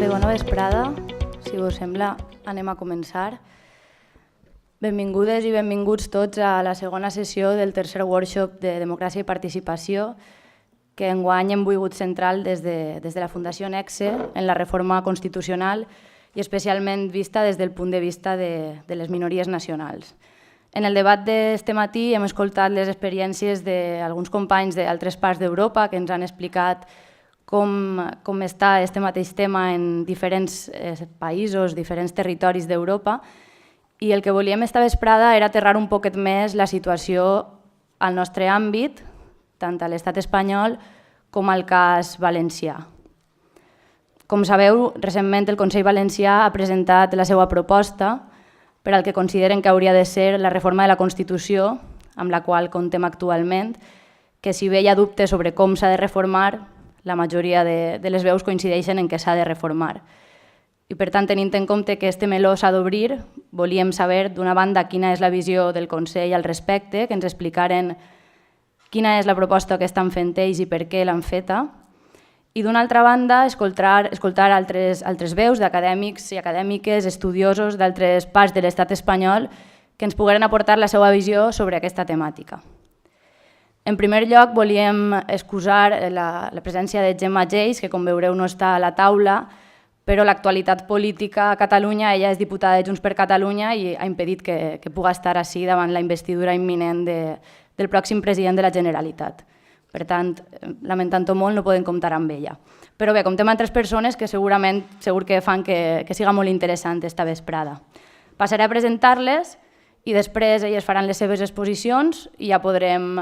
Bona vesprada. Si us sembla, anem a començar. Benvingudes i benvinguts tots a la segona sessió del tercer workshop de Democràcia i Participació que enguany hem volgut centrar des de la Fundació Nexe en la reforma constitucional i especialment vista des del punt de vista de les minories nacionals. En el debat d'este matí hem escoltat les experiències d'alguns companys d'altres parts d'Europa que ens han explicat com està aquest mateix tema en diferents països, diferents territoris d'Europa, i el que volíem esta vesprada era aterrar un poquet més la situació al nostre àmbit, tant a l'estat espanyol com al cas valencià. Com sabeu, recentment el Consell Valencià ha presentat la seva proposta per al que consideren que hauria de ser la reforma de la Constitució, amb la qual comptem actualment, que si bé hi ha dubtes sobre com s'ha de reformar, la majoria de les veus coincideixen en què s'ha de reformar. I per tant, tenint en compte que este meló s'ha d'obrir, volíem saber, d'una banda, quina és la visió del Consell al respecte, que ens explicaren quina és la proposta que estan fent ells i per què l'han feta, i d'una altra banda, escoltar altres veus d'acadèmics i acadèmiques, estudiosos d'altres parts de l'estat espanyol que ens pogueren aportar la seva visió sobre aquesta temàtica. En primer lloc, volíem excusar la presència de Gemma Geis, que com veureu no està a la taula, però l'actualitat política a Catalunya, ella és diputada de Junts per Catalunya i ha impedit que pugui estar ací davant la investidura imminent del pròxim president de la Generalitat. Per tant, lamentant-ho molt, no podem comptar amb ella. Però bé, comptem amb 3 persones que segur que fan que siga molt interessant esta vesprada. Passaré a presentar-les i després elles faran les seves exposicions i ja podrem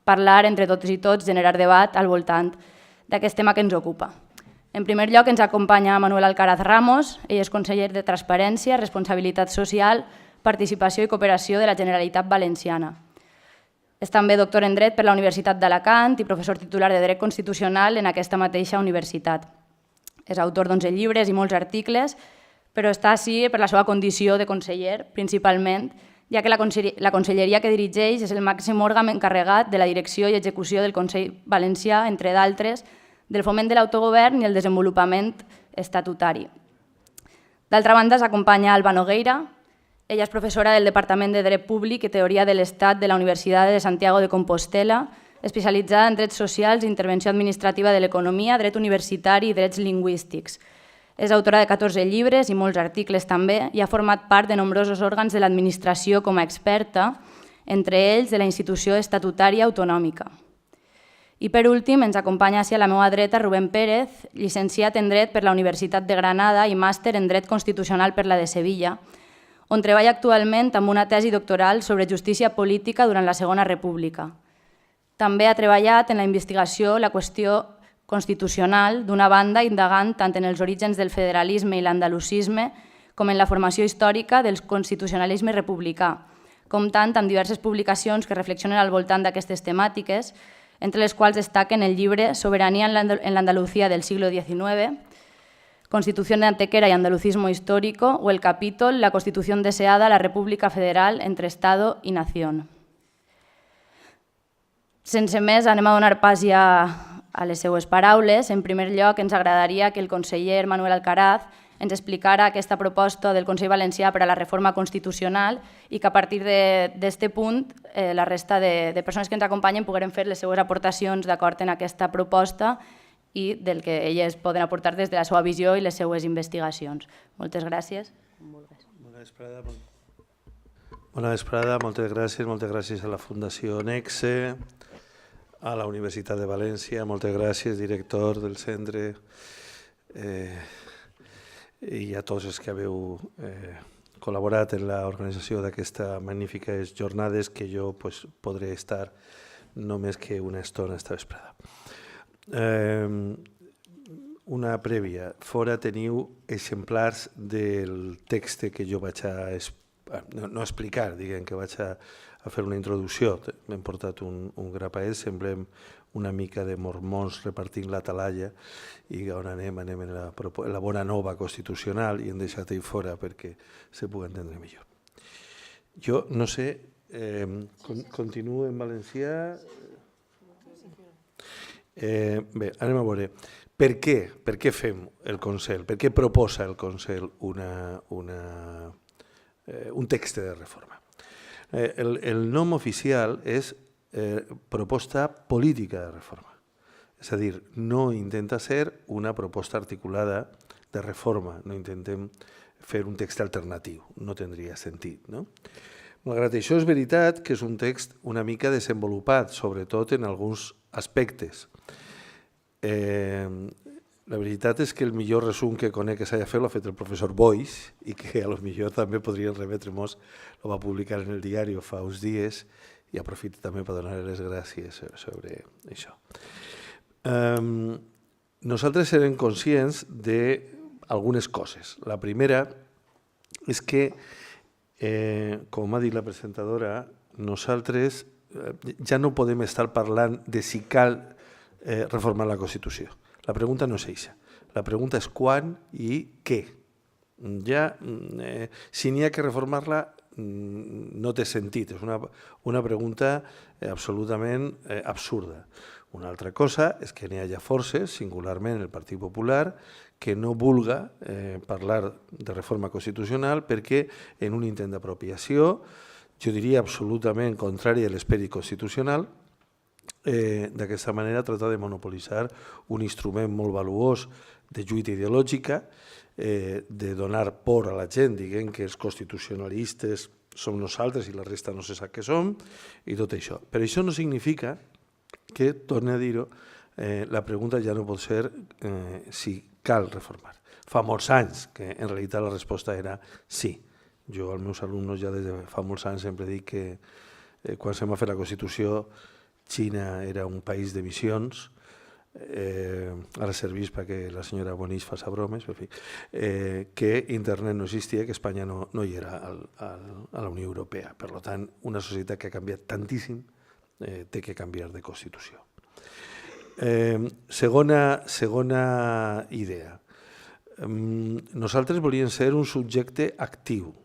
parlar entre totes i tots, generar debat al voltant d'aquest tema que ens ocupa. En primer lloc ens acompanya Manuel Alcaraz Ramos, ell és conseller de Transparència, Responsabilitat Social, Participació i Cooperació de la Generalitat Valenciana. És també doctor en Dret per la Universitat d'Alacant i professor titular de Dret Constitucional en aquesta mateixa universitat. És autor d'11 llibres i molts articles, però està ací per la seva condició de conseller, principalment, ja que la conselleria que dirigeix és el màxim òrgan encarregat de la direcció i execució del Consell Valencià, entre d'altres, del foment de l'autogovern i el desenvolupament estatutari. D'altra banda, s'acompanya Alba Nogueira. Ella és professora del Departament de Dret Públic i Teoria de l'Estat de la Universitat de Santiago de Compostela, especialitzada en drets socials, intervenció administrativa de l'economia, dret universitari i drets lingüístics. És autora de 14 llibres i molts articles també i ha format part de nombrosos òrgans de l'administració com a experta, entre ells de la Institució Estatutària Autonòmica. I per últim ens acompanya a la meva dreta Rubén Pérez, llicenciat en Dret per la Universitat de Granada i màster en Dret Constitucional per la de Sevilla, on treballa actualment amb una tesi doctoral sobre justícia política durant la Segona República. També ha treballat en la investigació la qüestió constitucional, d'una banda indagant tant en els orígens del federalisme i l'andalusisme com en la formació històrica del constitucionalisme republicà, comptant amb diverses publicacions que reflexionen al voltant d'aquestes temàtiques, entre les quals destaquen el llibre Soberanía en la Andalucía del siglo XIX, Constitución de Antequera y Andalucismo Histórico, o el capítol La Constitución deseada, la República Federal entre Estado y Nación. Sense més, anem a donar pas ja a les seues paraules. En primer lloc, ens agradaria que el conseller Manuel Alcaraz ens explicara aquesta proposta del Consell Valencià per a la reforma constitucional i que a partir d'aquest punt la resta de persones que ens acompanyen pogueren fer les seues aportacions d'acord amb aquesta proposta i del que elles poden aportar des de la seva visió i les seues investigacions. Moltes gràcies. Bona vesprada, moltes gràcies a la Fundació Nexe, a la Universitat de València, moltes gràcies, director del centre, i a tots els que haveu col·laborat en l'organització d'aquestes magnífiques jornades que jo podré estar només que una estona esta vesprada. Una prèvia. Fora teniu exemplars del text que jo vaig a no explicar, diguem que vaig a fer una introducció. M'hem portat un grapaet, semblem una mica de mormons repartint la talalla i on anem en la bona nova constitucional i hem deixat ahí fora perquè se pugui entendre millor. Jo no sé, continuo en valencià. Bé, anem a veure. Per què? Per què fem el Consell? Per què proposa el Consell un text de reforma? El nom oficial és proposta política de reforma. És a dir, no intenta ser una proposta articulada de reforma, no intentem fer un text alternatiu, no tindria sentit, no? Malgrat això, és veritat que és un text una mica desenvolupat, sobretot en alguns aspectes. La veritat és que el millor resum que conec que s'hagi fet l'ha fet el professor Boix i que a lo millor també podrien remetre-nos, lo va publicar en el diari fa uns dies i aprofito també per donar les gràcies sobre això. Nosaltres serem conscients d'algunes coses. La primera és que, com ha dit la presentadora, nosaltres ja no podem estar parlant de si cal reformar la Constitució. La pregunta no és aquesta. La pregunta és quan i què. Ja, si n'hi ha que reformar-la, no té sentit. És una pregunta absolutament absurda. Una altra cosa és que n'hi hagi forces, singularment el Partit Popular, que no vulga parlar de reforma constitucional perquè en un intent d'apropiació, jo diria absolutament contrari a l'esperit constitucional, d'aquesta manera tracta de monopolitzar un instrument molt valuós de lluita ideològica, de donar por a la gent, diguem que els constitucionalistes som nosaltres i la resta no se sap què som, i tot això. Però això no significa que, torno a dir-ho, la pregunta ja no pot ser si cal reformar. Fa molts anys que en realitat la resposta era sí. Jo als meus alumnes ja des de fa molts anys sempre dic que quan se m'ha fet la Constitució Xina era un país de missions, ara serveix perquè la senyora Bonís faci bromes, que internet no existia, que Espanya no hi era a la Unió Europea. Per tant, una societat que ha canviat tantíssim té que canviar de Constitució. Segona idea. Nosaltres volíem ser un subjecte actiu,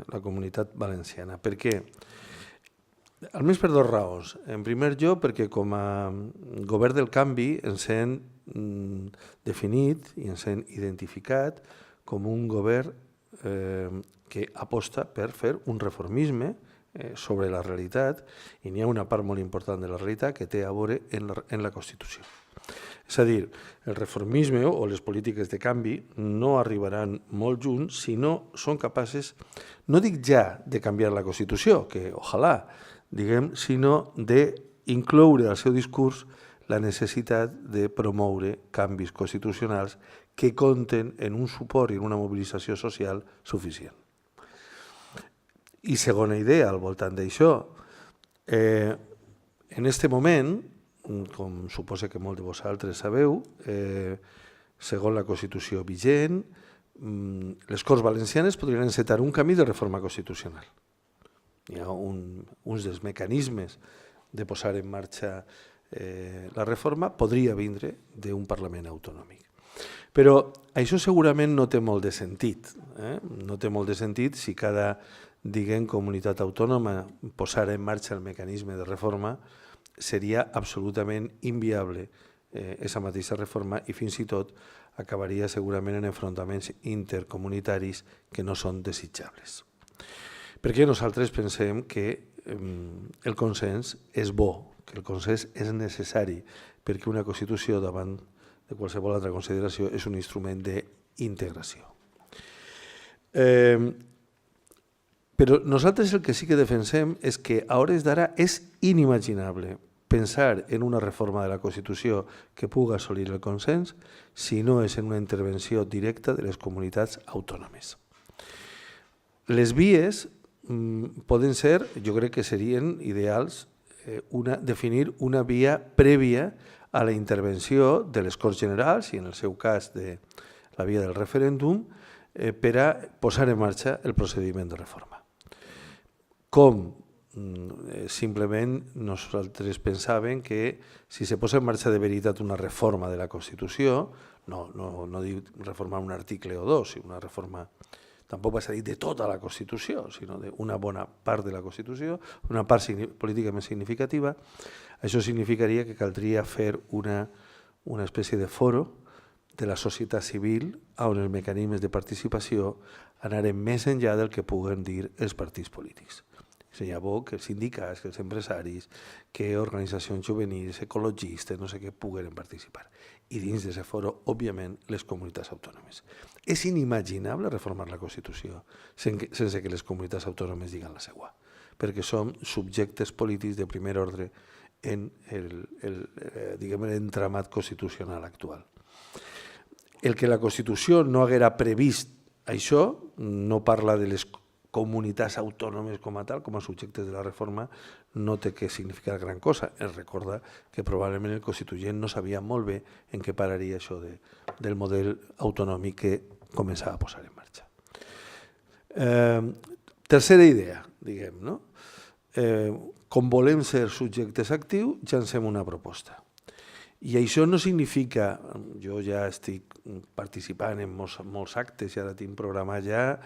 la Comunitat Valenciana. Per què? Almenys per dues raons. En primer lloc, perquè com a govern del canvi ens hem definit i ens hem identificat com un govern que aposta per fer un reformisme sobre la realitat, i n'hi ha una part molt important de la realitat que té a veure en la Constitució. És a dir, el reformisme o les polítiques de canvi no arribaran molt junts si no són capaces, no dic ja de canviar la Constitució, que ojalà, diguem, sinó d'incloure al seu discurs la necessitat de promoure canvis constitucionals que compten en un suport i en una mobilització social suficient. I segona idea al voltant d'això, en aquest moment, com suposo que molts de vosaltres sabeu, segons la Constitució vigent, les Corts Valencianes podrien encetar un camí de reforma constitucional. Hi ha uns dels mecanismes de posar en marxa la reforma podria vindre d'un Parlament autonòmic. Però això segurament no té molt de sentit. No té molt de sentit si cada, diguem, comunitat autònoma posara en marxa el mecanisme de reforma, seria absolutament inviable aquesta mateixa reforma i fins i tot acabaria segurament en enfrontaments intercomunitaris que no són desitjables. Perquè nosaltres pensem que el consens és bo, que el consens és necessari, perquè una Constitució davant de qualsevol altra consideració és un instrument d'integració. Però nosaltres el que sí que defensem és que a hores d'ara és inimaginable pensar en una reforma de la Constitució que pugui assolir el consens si no és en una intervenció directa de les comunitats autònomes. Les vies poden ser, jo crec que serien ideals, definir una via prèvia a la intervenció de les Corts Generals i en el seu cas de la via del referèndum per a posar en marxa el procediment de reforma. Com simplement nosaltres pensàvem que si se posa en marxa de veritat una reforma de la Constitució, no diu reformar un article o dos, sinó una reforma, tampoc vas a dir de tota la Constitució, sinó d'una bona part de la Constitució, una part políticament significativa, això significaria que caldria fer una espècie de foro de la societat civil on els mecanismes de participació anaren més enllà del que puguen dir els partits polítics. Seria bo que els sindicats, que els empresaris, que organitzacions juvenils, ecologistes, no sé què, pogueren participar. I dins d'aquest foro, òbviament, les comunitats autònomes. És inimaginable reformar la Constitució sense que les comunitats autònomes diguen la seva, perquè som subjectes polítics de primer ordre en l'entramat constitucional actual. El que la Constitució no haguera previst això no parla de les comunitats autònomes com a tal, com a subjectes de la reforma, no té que significar gran cosa. Es recorda que probablement el constituent no sabia molt bé en què pararia això del model autonòmic que començava a posar en marxa. Tercera idea, diguem, no? Com volem ser subjectes actius, llancem una proposta. I això no significa, jo ja estic participant en molts actes, ja tinc programat ja,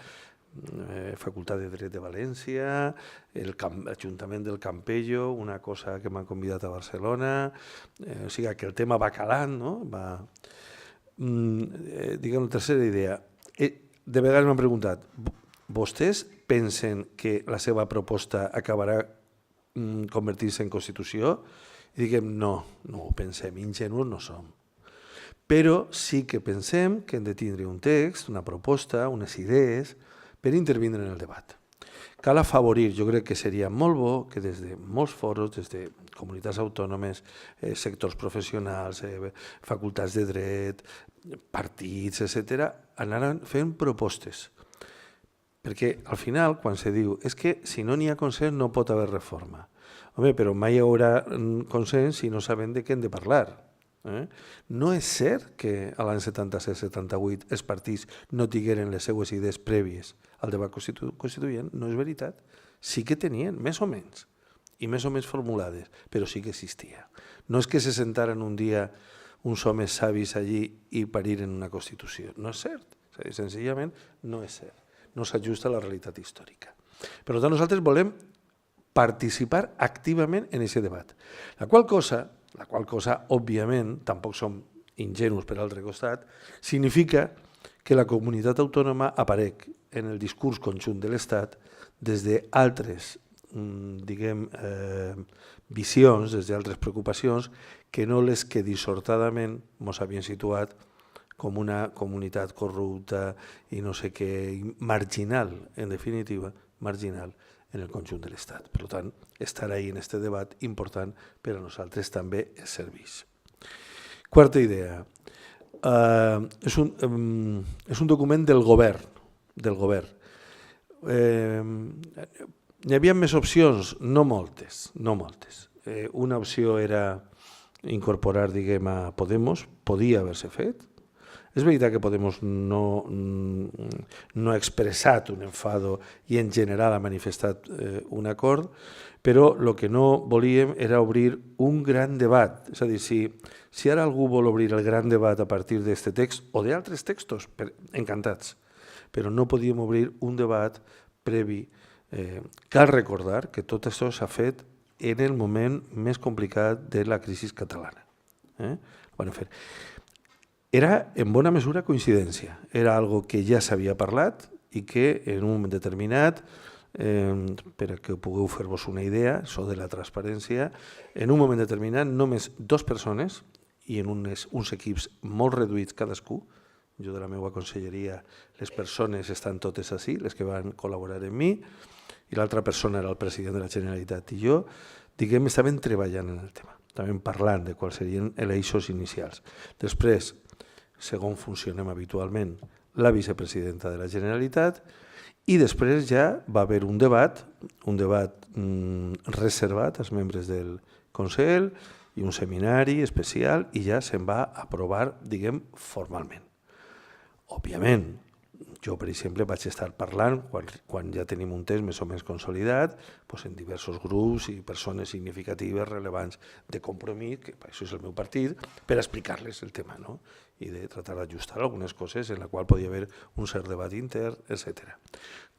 Facultat de Dret de València, l'Ajuntament del Campello, una cosa que m'han convidat a Barcelona, o sigui que el tema va calant, no? Diguem, tercera idea. De vegades m'han preguntat, vostès pensen que la seva proposta acabarà convertir-se en Constitució? I diguem, no ho pensem, ingenus no som. Però sí que pensem que hem de tindre un text, una proposta, unes idees, per intervindre en el debat. Cal afavorir, jo crec que seria molt bo que des de molts foros, des de comunitats autònomes, sectors professionals, facultats de dret, partits, etc., anaran fent propostes. Perquè al final, quan se diu és que si no n'hi ha consens no pot haver reforma. Home, però mai hi haurà consens si no sabem de què hem de parlar. No és cert que a l'any 77-78 els partits no tingueren les seues idees prèvies al debat constituent, no és veritat. Sí que tenien, més o menys, i més o menys formulades, però sí que existia. No és que se sentaren un dia uns homes savis allí i pariren una Constitució. No és cert, senzillament no és cert. No s'ajusta a la realitat històrica. Per tant, nosaltres volem participar activament en aquest debat. La qual cosa, òbviament, tampoc som ingenus per l'altre costat, significa que la comunitat autònoma aparec en el discurs conjunt de l'Estat des d'altres, diguem, visions, des d'altres preocupacions, que no les que dissortadament ens havien situat com una comunitat corrupta i no sé què, marginal, en definitiva, marginal en el conjunt de l'Estat. Per tant, estar ahí en aquest debat important per a nosaltres també és serveix. Quarta idea. És un document del govern. Hi havia més opcions? No moltes. Una opció era incorporar, diguem, a Podemos, podia haver-se fet. És veritat que Podemos no ha expressat un enfado i en general ha manifestat un acord, però el que no volíem era obrir un gran debat. És a dir, si ara algú vol obrir el gran debat a partir d'aquest text o d'altres textos, encantats, però no podíem obrir un debat previ. Cal recordar que tot això s'ha fet en el moment més complicat de la crisi catalana. Era en bona mesura coincidència, era algo que ja s'havia parlat i que en un moment determinat, per a que pugueu fer-vos una idea, això de la transparència, en un moment determinat només 2 persones i en uns equips molt reduïts cadascú, jo de la meva conselleria, les persones estan totes així, les que van col·laborar amb mi, i l'altra persona era el president de la Generalitat i jo, diguem, estaven treballant en el tema, estaven parlant de quals serien els eixos inicials. Després, segons funcionem habitualment, la vicepresidenta de la Generalitat, i després ja va haver un debat reservat als membres del Consell i un seminari especial i ja se'n va aprovar, diguem, formalment. Òbviament, jo, per exemple, vaig estar parlant, quan ja tenim un text més o menys consolidat, en diversos grups i persones significatives, rellevants de Compromís, que això és el meu partit, per explicar-les el tema, i de tratar d'ajustar algunes coses en la qual podia haver un cert debat intern, etc.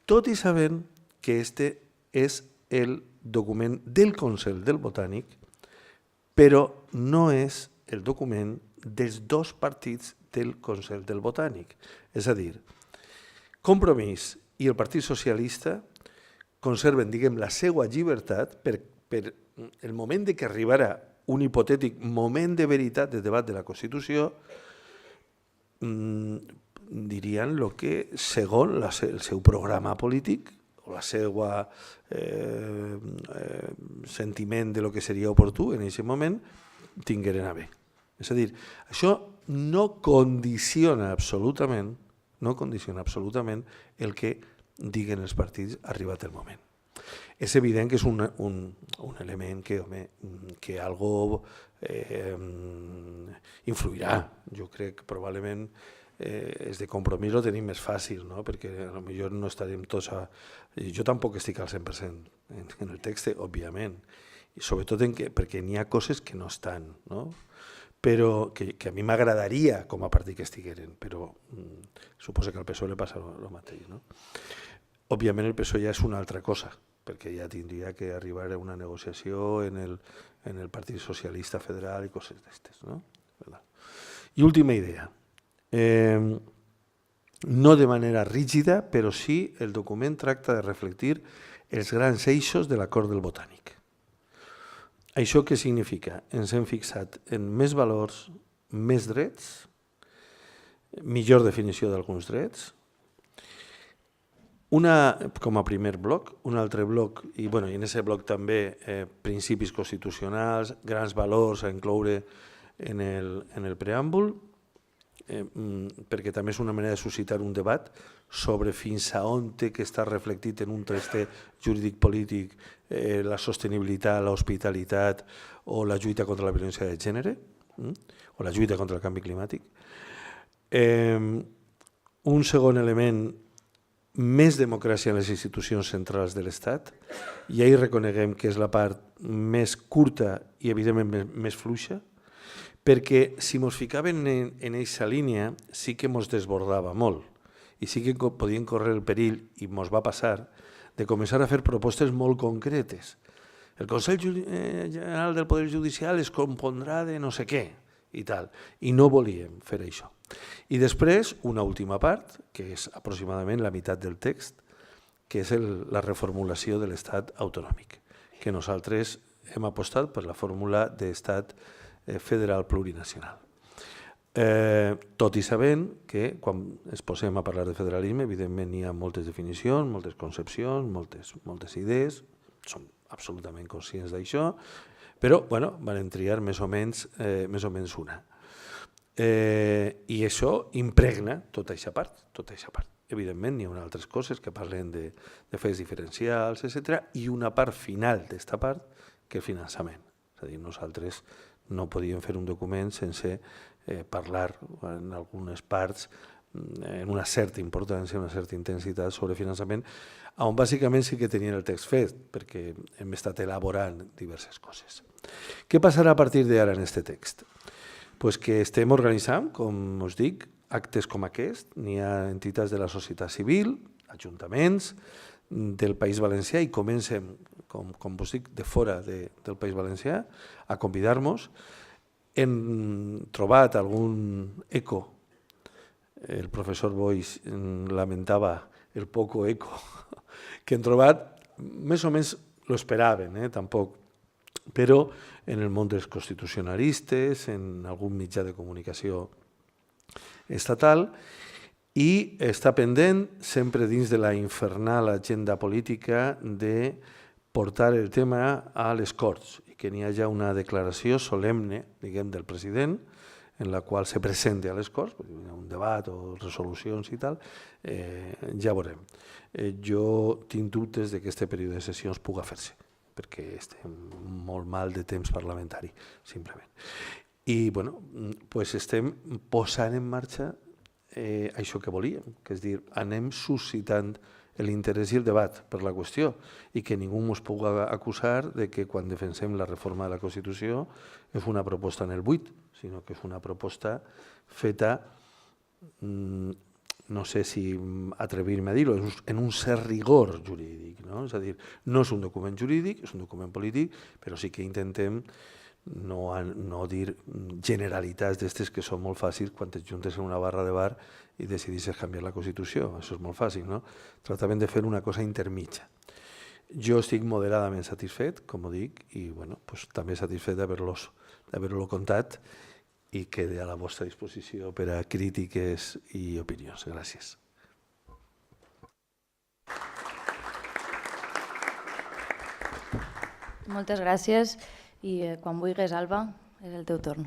Tot i sabent que este és el document del Consell del Botànic, però no és el document dels dos partits del Consell del Botànic. És a dir, Compromís i el Partit Socialista conserven, diguem, la seva llibertat per el moment que arribarà un hipotètic moment de veritat de debat de la Constitució, dirien el que, segons el seu programa polític o la seva sentiment de lo que seria oportú en aquest moment, tingueren a bé. És a dir, això no condiciona absolutament el que diguen els partits arribat el moment. És evident que és un element que algo influirà. Jo crec que probablement els de Compromís ho tenim més fàcil, no? Perquè potser no estarem tots Jo tampoc estic al 100% en el text, òbviament, i sobretot perquè n'hi ha coses que no estan, no? Però que a mi m'agradaria com a partit que estigueren, però suposo que al PSOE li passa el mateix, no? Òbviament el PSOE ja és una altra cosa, perquè ja tindria que arribar a una negociació en el Partit Socialista Federal i coses d'estes, no? I última idea. No de manera rígida, però sí el document tracta de reflectir els grans eixos de l'acord del Botànic. Això què significa? Ens hem fixat en més valors, més drets, millor definició d'alguns drets, com a primer bloc, un altre bloc, i en aquest bloc també principis constitucionals, grans valors a incloure en el preàmbul, perquè també és una manera de suscitar un debat sobre fins a on té que estar reflectit en un text jurídic polític la sostenibilitat, l'hospitalitat o la lluita contra la violència de gènere o la lluita contra el canvi climàtic. Un segon element, més democràcia en les institucions centrals de l'Estat, i ahir reconeguem que és la part més curta i evidentment més fluixa, perquè si ens ficaven en aquesta línia sí que ens desbordava molt i sí que podien córrer el perill, i ens va passar, de començar a fer propostes molt concretes. El Consell General del Poder Judicial es compondrà de no sé què i tal, i no volíem fer això. I després, una última part, que és aproximadament la meitat del text, que és la reformulació de l'Estat autonòmic, que nosaltres hem apostat per la fórmula d'Estat federal plurinacional. Tot i sabent que quan ens posem a parlar de federalisme, evidentment hi ha moltes definicions, moltes concepcions, moltes idees, som absolutament conscients d'això, però van triar més o menys una. I això impregna tota aquesta part. Evidentment, hi ha altres coses que parlen de fets diferencials, etc. I una part final d'esta part, que és finançament. És a dir, nosaltres no podíem fer un document sense parlar en algunes parts en una certa importància, una certa intensitat sobre finançament, on bàsicament sí que tenien el text fet, perquè hem estat elaborant diverses coses. Què passarà a partir d'ara en aquest text? Pues que estem organitzant, com us dic, actes com aquest. N'hi ha entitats de la societat civil, ajuntaments del País Valencià, i comencem, com us dic, de fora del País Valencià, a convidar-nos. Hem trobat algun eco. El professor Boix lamentava el poco eco que hem trobat. Més o menys l'esperaven, tampoc. Però en el món dels constitucionalistes, en algun mitjà de comunicació estatal, i està pendent, sempre dins de la infernal agenda política, de portar el tema a les Corts i que n'hi hagi una declaració solemne, diguem, del president, en la qual se presenti a les Corts, un debat o resolucions i tal, ja veurem. Jo tinc dubtes que aquest període de sessions pugui fer-se, perquè estem molt mal de temps parlamentari, simplement. I estem posant en marxa això que volíem, que és dir, anem suscitant l'interès i el debat per la qüestió i que ningú ens pugui acusar de que quan defensem la reforma de la Constitució és una proposta en el buit, sinó que és una proposta feta, no sé si atrevir-me a dir-ho, en un cert rigor jurídic. És a dir, no és un document jurídic, és un document polític, però sí que intentem no dir generalitats d'estes que són molt fàcils quan et juntes en una barra de bar i decidisses canviar la Constitució. Això és molt fàcil, no? Tractament de fer una cosa intermitja. Jo estic moderadament satisfet, com ho dic, i bueno, pues, també satisfet d'haver-lo contat i quede a la vostra disposició per a crítiques i opinions. Gràcies. Moltes gràcies i quan vulguis, Alba, és el teu torn.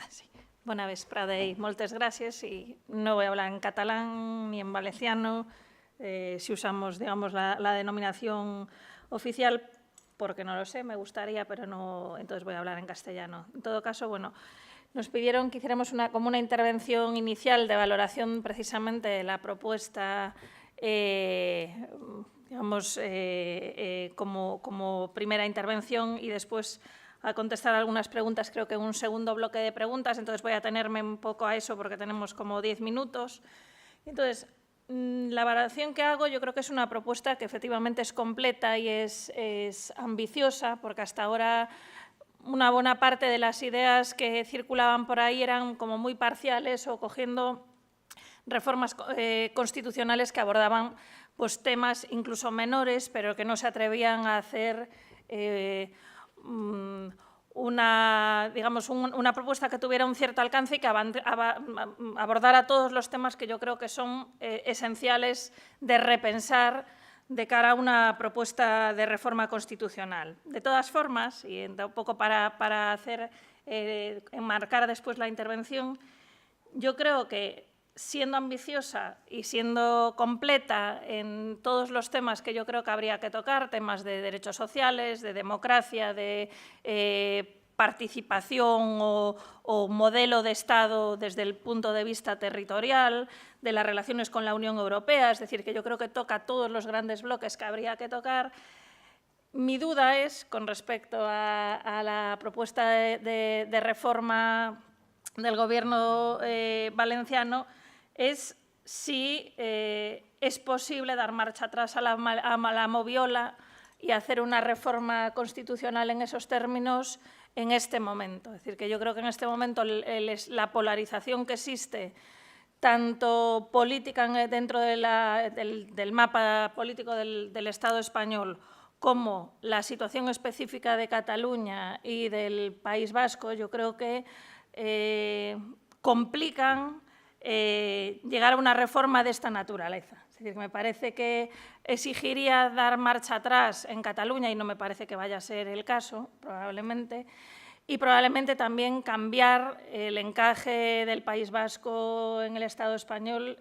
Sí. Bona vesprada y muchas gracias. Y no voy a hablar en catalán ni en valenciano, si usamos, digamos, la denominación oficial, porque no lo sé, me gustaría, pero no, entonces voy a hablar en castellano. En todo caso, bueno, nos pidieron que hiciéramos como una intervención inicial de valoración precisamente de la propuesta, digamos, como primera intervención y después a contestar algunas preguntas, creo que un segundo bloque de preguntas, entonces voy a tenerme un poco a eso porque tenemos como 10 minutos. Entonces, la valoración que hago yo creo que es una propuesta que efectivamente es completa y es ambiciosa, porque hasta ahora una buena parte de las ideas que circulaban por ahí eran como muy parciales o cogiendo reformas constitucionales que abordaban pues, temas incluso menores, pero que no se atrevían a hacer una propuesta que tuviera un cierto alcance y que abordara todos los temas que yo creo que son esenciales de repensar de cara a una propuesta de reforma constitucional. De todas formas, y un poco para enmarcar después la intervención, yo creo que siendo ambiciosa y siendo completa en todos los temas que yo creo que habría que tocar, temas de derechos sociales, de democracia, de participación o modelo de Estado desde el punto de vista territorial, de las relaciones con la Unión Europea, es decir, que yo creo que toca todos los grandes bloques que habría que tocar. Mi duda es, con respecto a la propuesta de reforma del Gobierno valenciano, es si es posible dar marcha atrás a la moviola y hacer una reforma constitucional en esos términos en este momento. Es decir, que yo creo que en este momento la polarización que existe, tanto política dentro del mapa político del Estado español, como la situación específica de Cataluña y del País Vasco, yo creo que complican llegar a una reforma de esta naturaleza. Es decir, me parece que exigiría dar marcha atrás en Cataluña y no me parece que vaya a ser el caso, probablemente, y probablemente también cambiar el encaje del País Vasco en el Estado español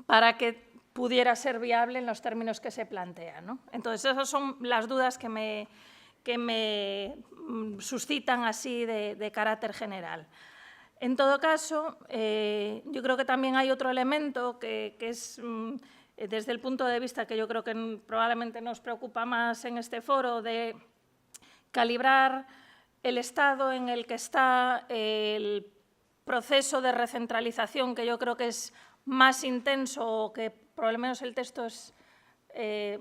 para que pudiera ser viable en los términos que se plantean, ¿no? Entonces, esas son las dudas que me suscitan así de carácter general. En todo caso, yo creo que también hay otro elemento que es, desde el punto de vista que yo creo que probablemente nos preocupa más en este foro, de calibrar el estado en el que está el proceso de recentralización, que yo creo que es más intenso o que por lo menos el texto es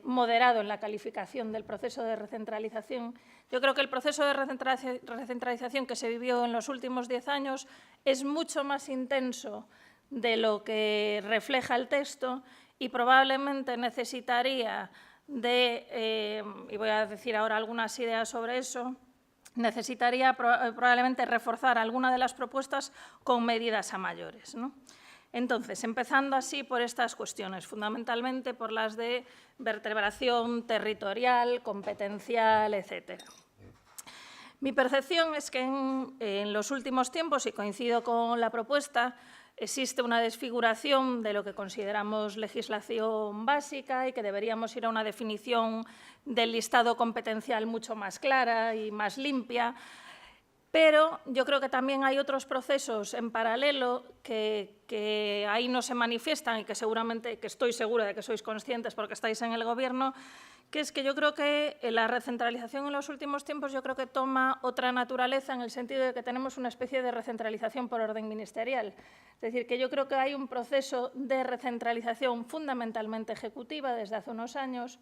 moderado en la calificación del proceso de recentralización. Yo creo que el proceso de recentralización que se vivió en los últimos 10 años es mucho más intenso de lo que refleja el texto y probablemente necesitaría y voy a decir ahora algunas ideas sobre eso, necesitaría probablemente reforzar alguna de las propuestas con medidas a mayores, ¿no? Entonces, empezando así por estas cuestiones, fundamentalmente por las de vertebración territorial, competencial, etcétera. Mi percepción es que en los últimos tiempos, y coincido con la propuesta, existe una desfiguración de lo que consideramos legislación básica y que deberíamos ir a una definición del listado competencial mucho más clara y más limpia. Pero yo creo que también hay otros procesos en paralelo que ahí no se manifiestan y que seguramente, que estoy segura de que sois conscientes porque estáis en el Gobierno, que es que yo creo que la recentralización en los últimos tiempos yo creo que toma otra naturaleza en el sentido de que tenemos una especie de recentralización por orden ministerial. Es decir, que yo creo que hay un proceso de recentralización fundamentalmente ejecutiva desde hace unos años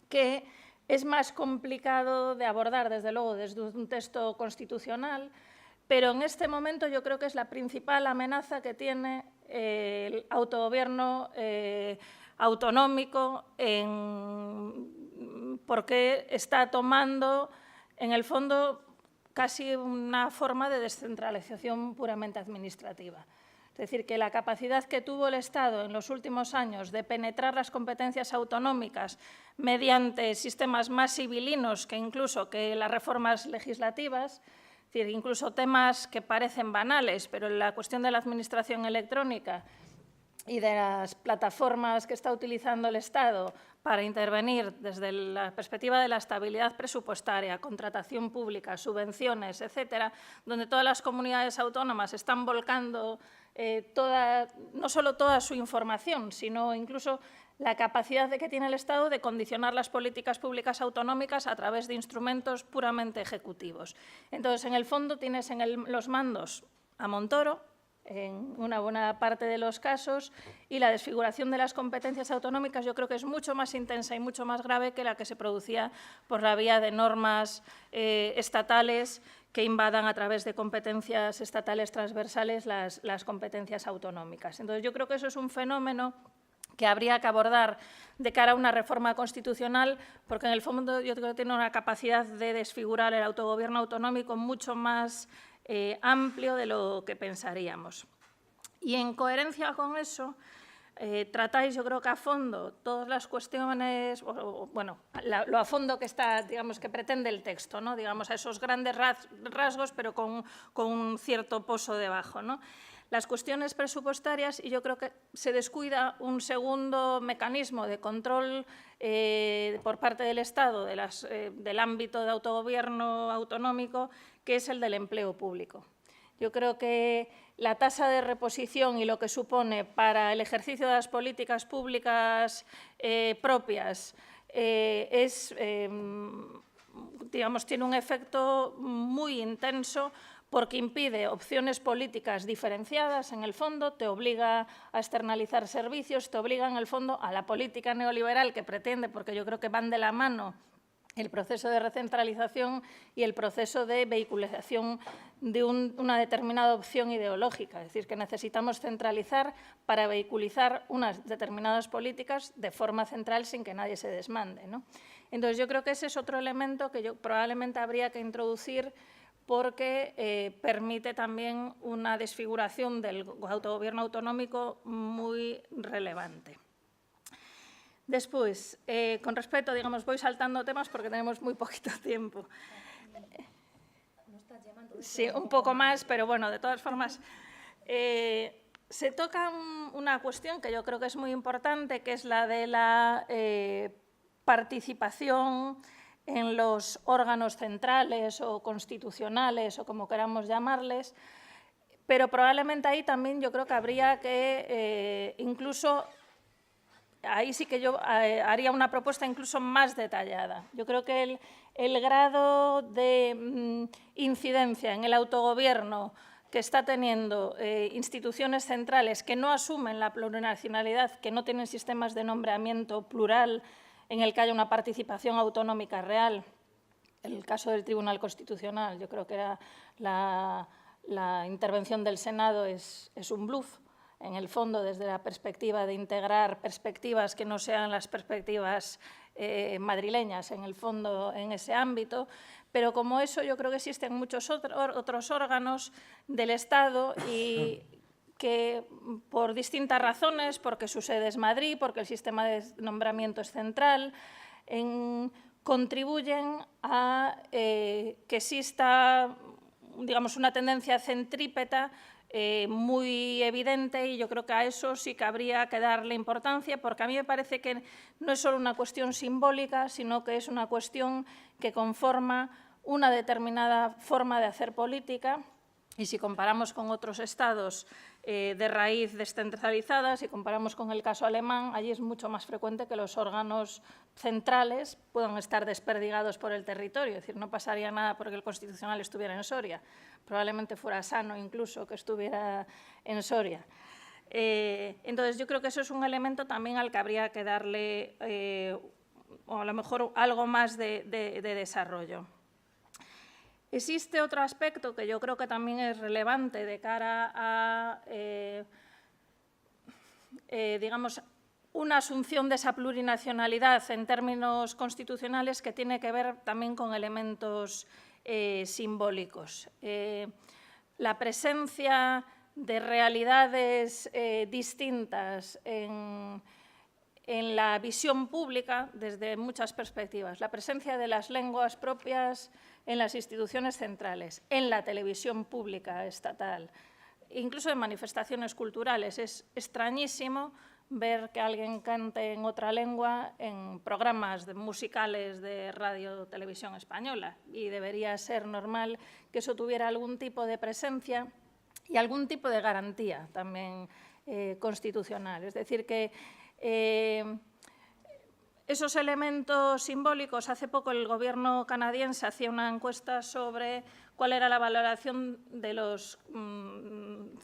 que es más complicado de abordar, desde luego, desde un texto constitucional, pero en este momento yo creo que es la principal amenaza que tiene el autogobierno autonómico porque está tomando, en el fondo, casi una forma de descentralización puramente administrativa. Es decir, que la capacidad que tuvo el Estado en los últimos años de penetrar las competencias autonómicas mediante sistemas más civilinos que incluso que las reformas legislativas, es decir, incluso temas que parecen banales, pero la cuestión de la administración electrónica y de las plataformas que está utilizando el Estado para intervenir desde la perspectiva de la estabilidad presupuestaria, contratación pública, subvenciones, etcétera, donde todas las comunidades autónomas están volcando no solo toda su información, sino incluso la capacidad que tiene el Estado de condicionar las políticas públicas autonómicas a través de instrumentos puramente ejecutivos. Entonces, en el fondo, tienes en los mandos a Montoro, en una buena parte de los casos, y la desfiguración de las competencias autonómicas yo creo que es mucho más intensa y mucho más grave que la que se producía por la vía de normas estatales que invadan a través de competencias estatales transversales las competencias autonómicas. Entonces, yo creo que eso es un fenómeno que habría que abordar de cara a una reforma constitucional, porque en el fondo yo creo que tiene una capacidad de desfigurar el autogobierno autonómico mucho más amplio de lo que pensaríamos. Y en coherencia con eso, tratáis, yo creo que a fondo, todas las cuestiones, bueno, lo a fondo que está, digamos, que pretende el texto, ¿no? Digamos, a esos grandes rasgos, pero con un cierto pozo debajo, ¿no? Las cuestiones presupuestarias, y yo creo que se descuida un segundo mecanismo de control por parte del Estado del ámbito de autogobierno autonómico, que es el del empleo público. Yo creo que la tasa de reposición y lo que supone para el ejercicio de las políticas públicas propias digamos, tiene un efecto muy intenso porque impide opciones políticas diferenciadas, en el fondo, te obliga a externalizar servicios, te obliga, en el fondo, a la política neoliberal que pretende, porque yo creo que van de la mano el proceso de recentralización y el proceso de vehiculización de una determinada opción ideológica. Es decir, que necesitamos centralizar para vehiculizar unas determinadas políticas de forma central sin que nadie se desmande, ¿no? Entonces, yo creo que ese es otro elemento que probablemente habría que introducir porque permite también una desfiguración del autogobierno autonómico muy relevante. Después, con respecto, digamos, voy saltando temas porque tenemos muy poquito tiempo. Sí, un poco más, pero bueno, de todas formas, se toca una cuestión que yo creo que es muy importante, que es la de la participación en los órganos centrales o constitucionales o como queramos llamarles, pero probablemente ahí también yo creo que habría que incluso, ahí sí que yo haría una propuesta incluso más detallada. Yo creo que el grado de incidencia en el autogobierno que está teniendo instituciones centrales que no asumen la plurinacionalidad, que no tienen sistemas de nombramiento plural, en el que haya una participación autonómica real. El caso del Tribunal Constitucional, yo creo que era la intervención del Senado es un bluff, en el fondo, desde la perspectiva de integrar perspectivas que no sean las perspectivas madrileñas, en el fondo, en ese ámbito. Pero como eso, yo creo que existen muchos otros órganos del Estado y que por distintas razones, porque su sede es Madrid, porque el sistema de nombramiento es central, contribuyen a que exista, digamos, una tendencia centrípeta muy evidente, y yo creo que a eso sí que habría que darle importancia, porque a mí me parece que no es solo una cuestión simbólica, sino que es una cuestión que conforma una determinada forma de hacer política. Y si comparamos con otros estados de raíz descentralizada, si comparamos con el caso alemán, allí es mucho más frecuente que los órganos centrales puedan estar desperdigados por el territorio. Es decir, no pasaría nada porque el Constitucional estuviera en Soria. Probablemente fuera sano incluso que estuviera en Soria. Entonces, yo creo que eso es un elemento también al que habría que darle, o a lo mejor, algo más de desarrollo. Existe otro aspecto que yo creo que también es relevante de cara a, digamos, una asunción de esa plurinacionalidad en términos constitucionales que tiene que ver también con elementos simbólicos. La presencia de realidades distintas en la visión pública desde muchas perspectivas. La presencia de las lenguas propias en las instituciones centrales, en la televisión pública estatal, incluso en manifestaciones culturales. Es extrañísimo ver que alguien cante en otra lengua en programas musicales de radio o televisión española, y debería ser normal que eso tuviera algún tipo de presencia y algún tipo de garantía también constitucional. Es decir, que esos elementos simbólicos, hace poco el gobierno canadiense hacía una encuesta sobre cuál era la valoración de los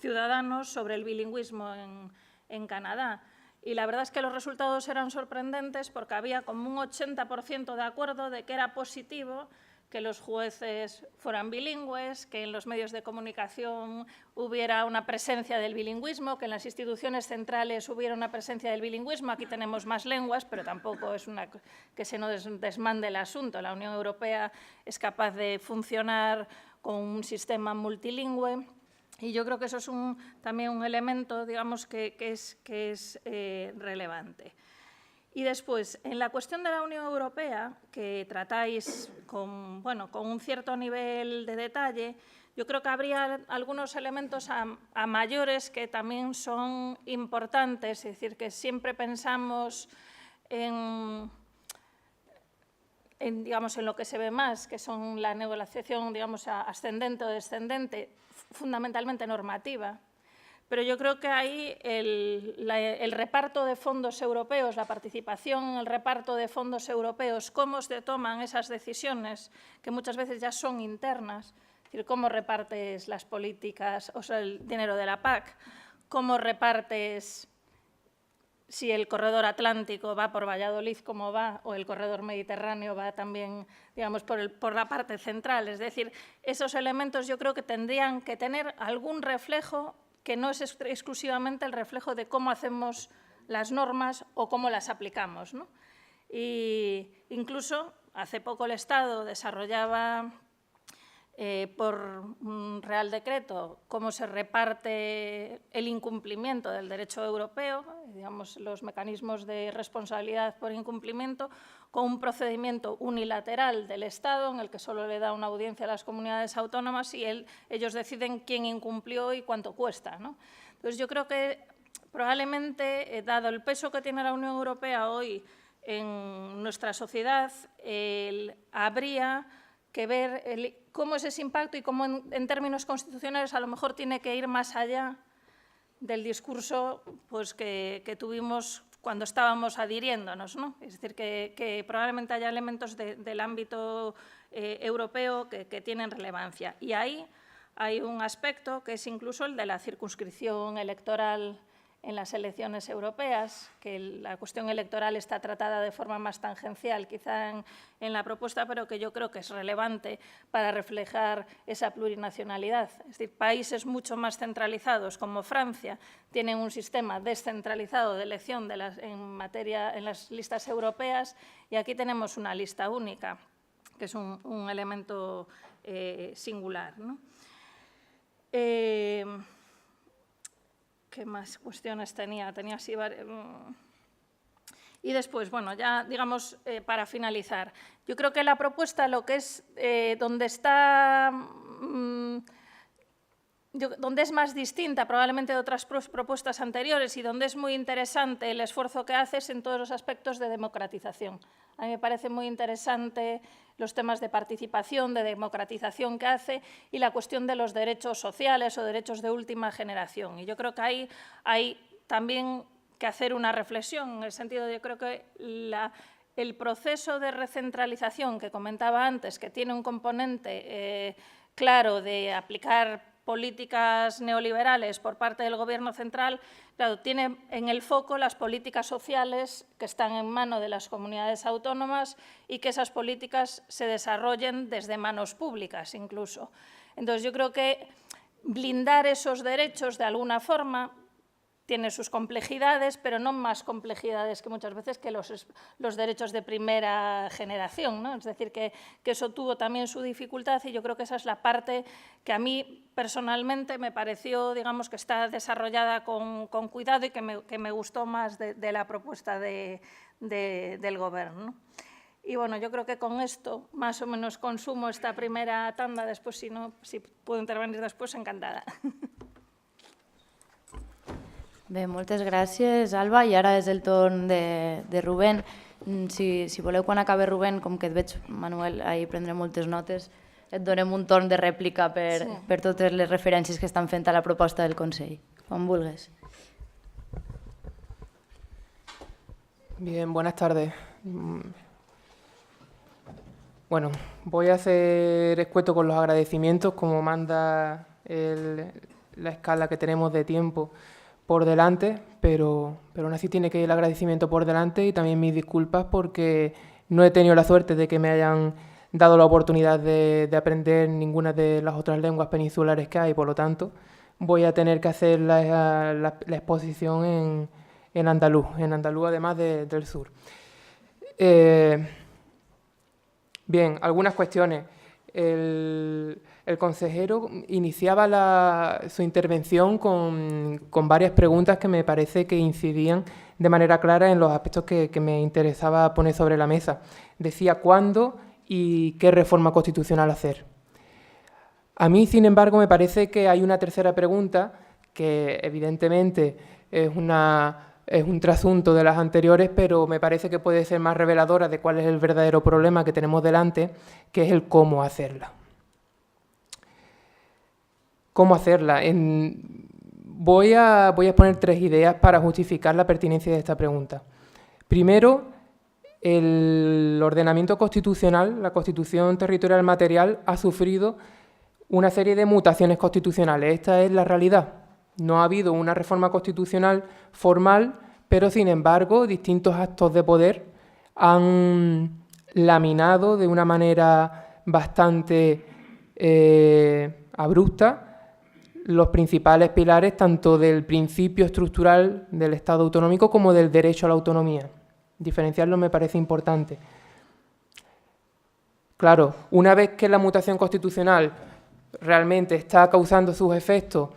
ciudadanos sobre el bilingüismo en Canadá. Y la verdad es que los resultados eran sorprendentes porque había como un 80% de acuerdo de que era positivo que los jueces fueran bilingües, que en los medios de comunicación hubiera una presencia del bilingüismo, que en las instituciones centrales hubiera una presencia del bilingüismo. Aquí tenemos más lenguas, pero tampoco es que se nos desmande el asunto. La Unión Europea es capaz de funcionar con un sistema multilingüe, y yo creo que eso es también un elemento, digamos, que es relevante. Y después, en la cuestión de la Unión Europea, que tratáis con un cierto nivel de detalle, yo creo que habría algunos elementos a mayores que también son importantes, es decir, que siempre pensamos en lo que se ve más, que son la negociación, digamos, ascendente o descendente, fundamentalmente normativa. Pero yo creo que ahí el reparto de fondos europeos, la participación en el reparto de fondos europeos, cómo se toman esas decisiones, que muchas veces ya son internas, es decir, cómo repartes las políticas, o sea, el dinero de la PAC, cómo repartes si el corredor atlántico va por Valladolid como va, o el corredor mediterráneo va también, digamos, por la parte central. Es decir, esos elementos yo creo que tendrían que tener algún reflejo que no es exclusivamente el reflejo de cómo hacemos las normas o cómo las aplicamos, ¿no? Y incluso hace poco el Estado desarrollaba por un Real Decreto cómo se reparte el incumplimiento del derecho europeo, digamos, los mecanismos de responsabilidad por incumplimiento, con un procedimiento unilateral del Estado en el que solo le da una audiencia a las comunidades autónomas y ellos deciden quién incumplió y cuánto cuesta, ¿no? Entonces, yo creo que probablemente, dado el peso que tiene la Unión Europea hoy en nuestra sociedad, habría que ver cómo es ese impacto y cómo en términos constitucionales a lo mejor tiene que ir más allá del discurso pues, que tuvimos cuando estábamos adhiriéndonos, ¿no? Es decir, que probablemente haya elementos del ámbito europeo que tienen relevancia. Y ahí hay un aspecto que es incluso el de la circunscripción electoral en las elecciones europeas, que la cuestión electoral está tratada de forma más tangencial quizá en la propuesta, pero que yo creo que es relevante para reflejar esa plurinacionalidad. Es decir, países mucho más centralizados como Francia tienen un sistema descentralizado de elección en las listas europeas, y aquí tenemos una lista única, que es un elemento singular, ¿no? ¿Qué más cuestiones tenía? Tenía así varias. Y después, bueno, ya digamos, para finalizar, yo creo que la propuesta, lo que es donde está donde es más distinta probablemente de otras propuestas anteriores y donde es muy interesante el esfuerzo que haces en todos los aspectos de democratización. A mí me parece muy interesante los temas de participación, de democratización que hace y la cuestión de los derechos sociales o derechos de última generación. Y yo creo que ahí hay también que hacer una reflexión, en el sentido de yo creo que el proceso de recentralización que comentaba antes, que tiene un componente claro de aplicar políticas neoliberales por parte del Gobierno central, claro, tiene en el foco las políticas sociales que están en manos de las comunidades autónomas y que esas políticas se desarrollen desde manos públicas incluso. Entonces, yo creo que blindar esos derechos de alguna forma tiene sus complejidades, pero no más complejidades que muchas veces que los derechos de primera generación, ¿no? Es decir, que eso tuvo también su dificultad y yo creo que esa es la parte que a mí personalmente me pareció, digamos, que está desarrollada con cuidado y que me gustó más de la propuesta del Gobierno, ¿no? Y bueno, yo creo que con esto más o menos consumo esta primera tanda, después si puedo intervenir después, encantada. Bé, moltes gràcies, Alba. I ara és el torn de Rubén. Si voleu, quan acabi Rubén, com que et veig, Manuel, ahir prendré moltes notes, et donem un torn de rèplica per totes les referències que estan fent a la proposta del Consell. Quan vulgues. Bien, buenas tardes. Bueno, voy a hacer escueto con los agradecimientos, como manda la escala que tenemos de tiempo por delante, pero aún así tiene que ir el agradecimiento por delante y también mis disculpas porque no he tenido la suerte de que me hayan dado la oportunidad de aprender ninguna de las otras lenguas peninsulares que hay, por lo tanto voy a tener que hacer la exposición en andaluz además del sur. Bien, algunas cuestiones. El consejero iniciaba su intervención con varias preguntas que me parece que incidían de manera clara en los aspectos que me interesaba poner sobre la mesa. Decía cuándo y qué reforma constitucional hacer. A mí, sin embargo, me parece que hay una tercera pregunta que evidentemente es un trasunto de las anteriores, pero me parece que puede ser más reveladora de cuál es el verdadero problema que tenemos delante, que es el cómo hacerla. ¿Cómo hacerla? Voy a exponer 3 ideas para justificar la pertinencia de esta pregunta. Primero, el ordenamiento constitucional, la Constitución territorial material, ha sufrido una serie de mutaciones constitucionales. Esta es la realidad. No ha habido una reforma constitucional formal, pero sin embargo distintos actos de poder han laminado de una manera bastante abrupta los principales pilares tanto del principio estructural del Estado autonómico como del derecho a la autonomía. Diferenciarlo me parece importante. Claro, una vez que la mutación constitucional realmente está causando sus efectos,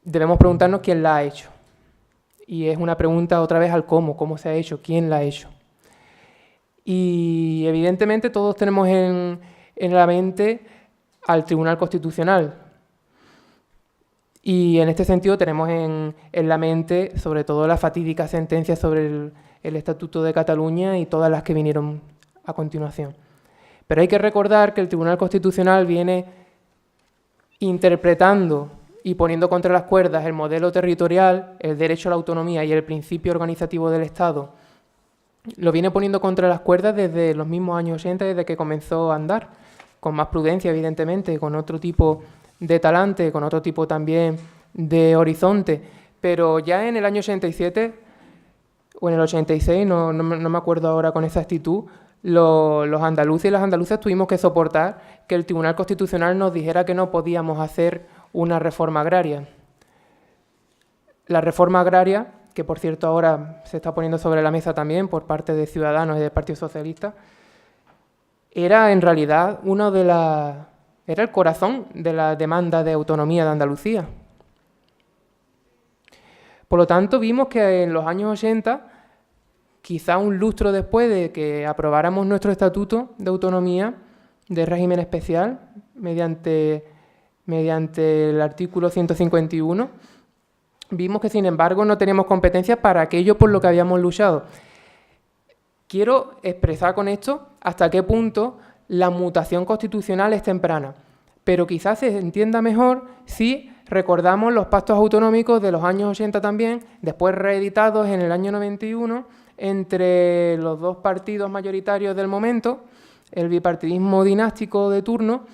debemos preguntarnos quién la ha hecho. Y es una pregunta otra vez al cómo se ha hecho, quién la ha hecho. Y evidentemente todos tenemos en la mente al Tribunal Constitucional. Y en este sentido tenemos en la mente sobre todo la fatídica sentencia sobre el Estatuto de Cataluña y todas las que vinieron a continuación. Pero hay que recordar que el Tribunal Constitucional viene interpretando y poniendo contra las cuerdas el modelo territorial, el derecho a la autonomía y el principio organizativo del Estado. Lo viene poniendo contra las cuerdas desde los mismos años 80, desde que comenzó a andar, con más prudencia, evidentemente, con otro tipo de talante, con otro tipo también de horizonte. Pero ya en el año 87 o en el 86, no me acuerdo ahora con exactitud, los andaluces y las andaluzas tuvimos que soportar que el Tribunal Constitucional nos dijera que no podíamos hacer una reforma agraria. La reforma agraria, que por cierto ahora se está poniendo sobre la mesa también por parte de Ciudadanos y del Partido Socialista, era en realidad era el corazón de la demanda de autonomía de Andalucía. Por lo tanto, vimos que en los años 80, quizá un lustro después de que aprobáramos nuestro Estatuto de Autonomía de régimen especial, mediante mediante el artículo 151, vimos que, sin embargo, no teníamos competencias para aquello por lo que habíamos luchado. Quiero expresar con esto hasta qué punto la mutación constitucional es temprana, pero quizás se entienda mejor si recordamos los pactos autonómicos de los años 80 también, después reeditados en el año 91 entre los dos partidos mayoritarios del momento, el bipartidismo dinástico de turno,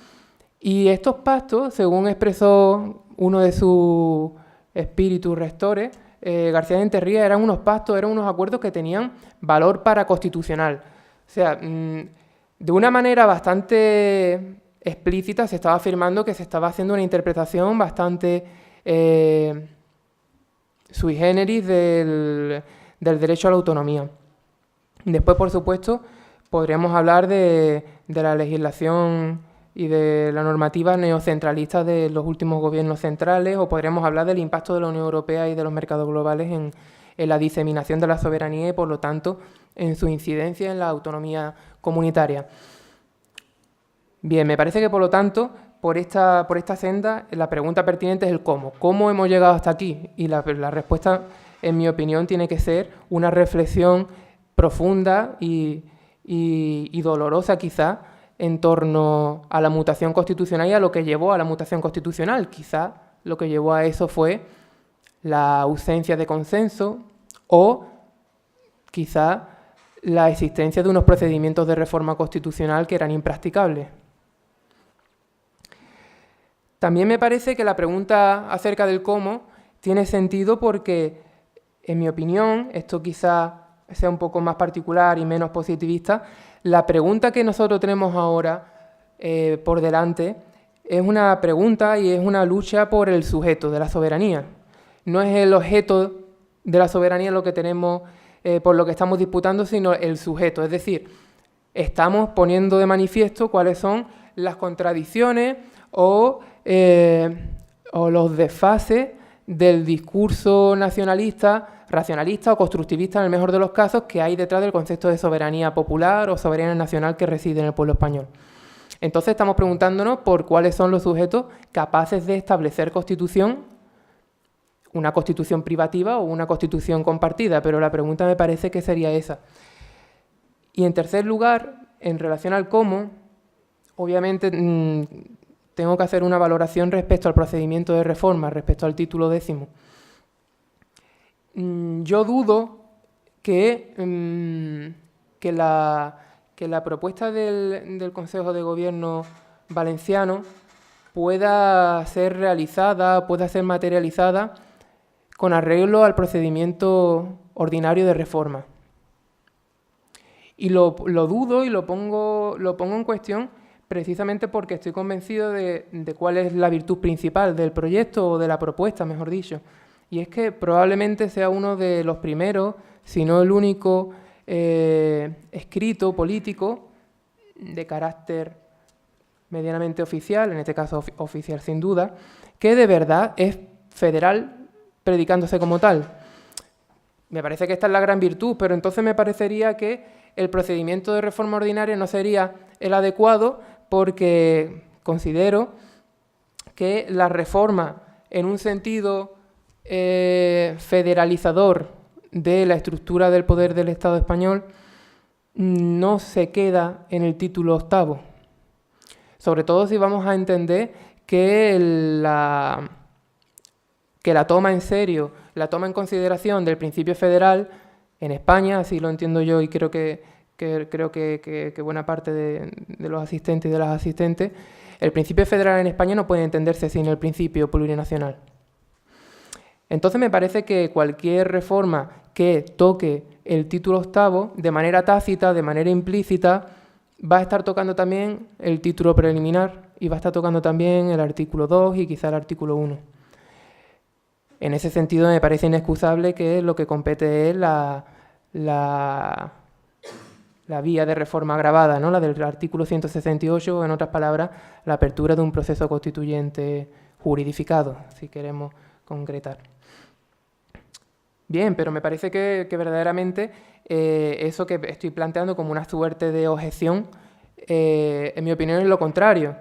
y estos pactos, según expresó uno de sus espíritus rectores, García de Enterría, eran unos pactos, eran unos acuerdos que tenían valor paraconstitucional. O sea, de una manera bastante explícita se estaba afirmando que se estaba haciendo una interpretación bastante sui generis del derecho a la autonomía. Después, por supuesto, podríamos hablar de la legislación y de la normativa neocentralista de los últimos gobiernos centrales, o podríamos hablar del impacto de la Unión Europea y de los mercados globales en la diseminación de la soberanía y, por lo tanto, en su incidencia en la autonomía comunitaria. Bien, me parece que, por lo tanto, por esta senda, la pregunta pertinente es el cómo. ¿Cómo hemos llegado hasta aquí? Y la respuesta, en mi opinión, tiene que ser una reflexión profunda y dolorosa, quizá, en torno a la mutación constitucional y a lo que llevó a la mutación constitucional. Quizá lo que llevó a eso fue la ausencia de consenso o quizá la existencia de unos procedimientos de reforma constitucional que eran impracticables. También me parece que la pregunta acerca del cómo tiene sentido porque, en mi opinión, esto quizá sea un poco más particular y menos positivista, la pregunta que nosotros tenemos ahora por delante es una pregunta y es una lucha por el sujeto de la soberanía. No es el objeto de la soberanía lo que tenemos, por lo que estamos disputando, sino el sujeto. Es decir, estamos poniendo de manifiesto cuáles son las contradicciones o los desfases del discurso nacionalista, racionalista o constructivista, en el mejor de los casos, que hay detrás del concepto de soberanía popular o soberanía nacional que reside en el pueblo español. Entonces estamos preguntándonos por cuáles son los sujetos capaces de establecer constitución, una constitución privativa o una constitución compartida, pero la pregunta me parece que sería esa. Y en tercer lugar, en relación al cómo, obviamente tengo que hacer una valoración respecto al procedimiento de reforma, respecto al título 10º. Yo dudo que la propuesta del Consejo de Gobierno valenciano pueda ser realizada, pueda ser materializada con arreglo al procedimiento ordinario de reforma. Y lo dudo y lo pongo en cuestión precisamente porque estoy convencido de cuál es la virtud principal del proyecto o de la propuesta, mejor dicho. Y es que probablemente sea uno de los primeros, si no el único, escrito político de carácter medianamente oficial, en este caso oficial sin duda, que de verdad es federal predicándose como tal. Me parece que esta es la gran virtud, pero entonces me parecería que el procedimiento de reforma ordinaria no sería el adecuado porque considero que la reforma en un sentido federalizador de la estructura del poder del Estado español no se queda en el título 8º. Sobre todo si vamos a entender que la toma en serio, la toma en consideración del principio federal en España, así lo entiendo yo y creo que buena parte de los asistentes y de las asistentes, el principio federal en España no puede entenderse sin el principio plurinacional. Entonces me parece que cualquier reforma que toque el título 8º de manera tácita, de manera implícita, va a estar tocando también el título preliminar y va a estar tocando también el artículo 2 y quizá el artículo 1. En ese sentido me parece inexcusable que lo que compete es la vía de reforma agravada, ¿no? La del artículo 168, o en otras palabras, la apertura de un proceso constituyente juridificado, si queremos concretar. Bien, pero me parece que verdaderamente eso que estoy planteando como una suerte de objeción, en mi opinión es lo contrario,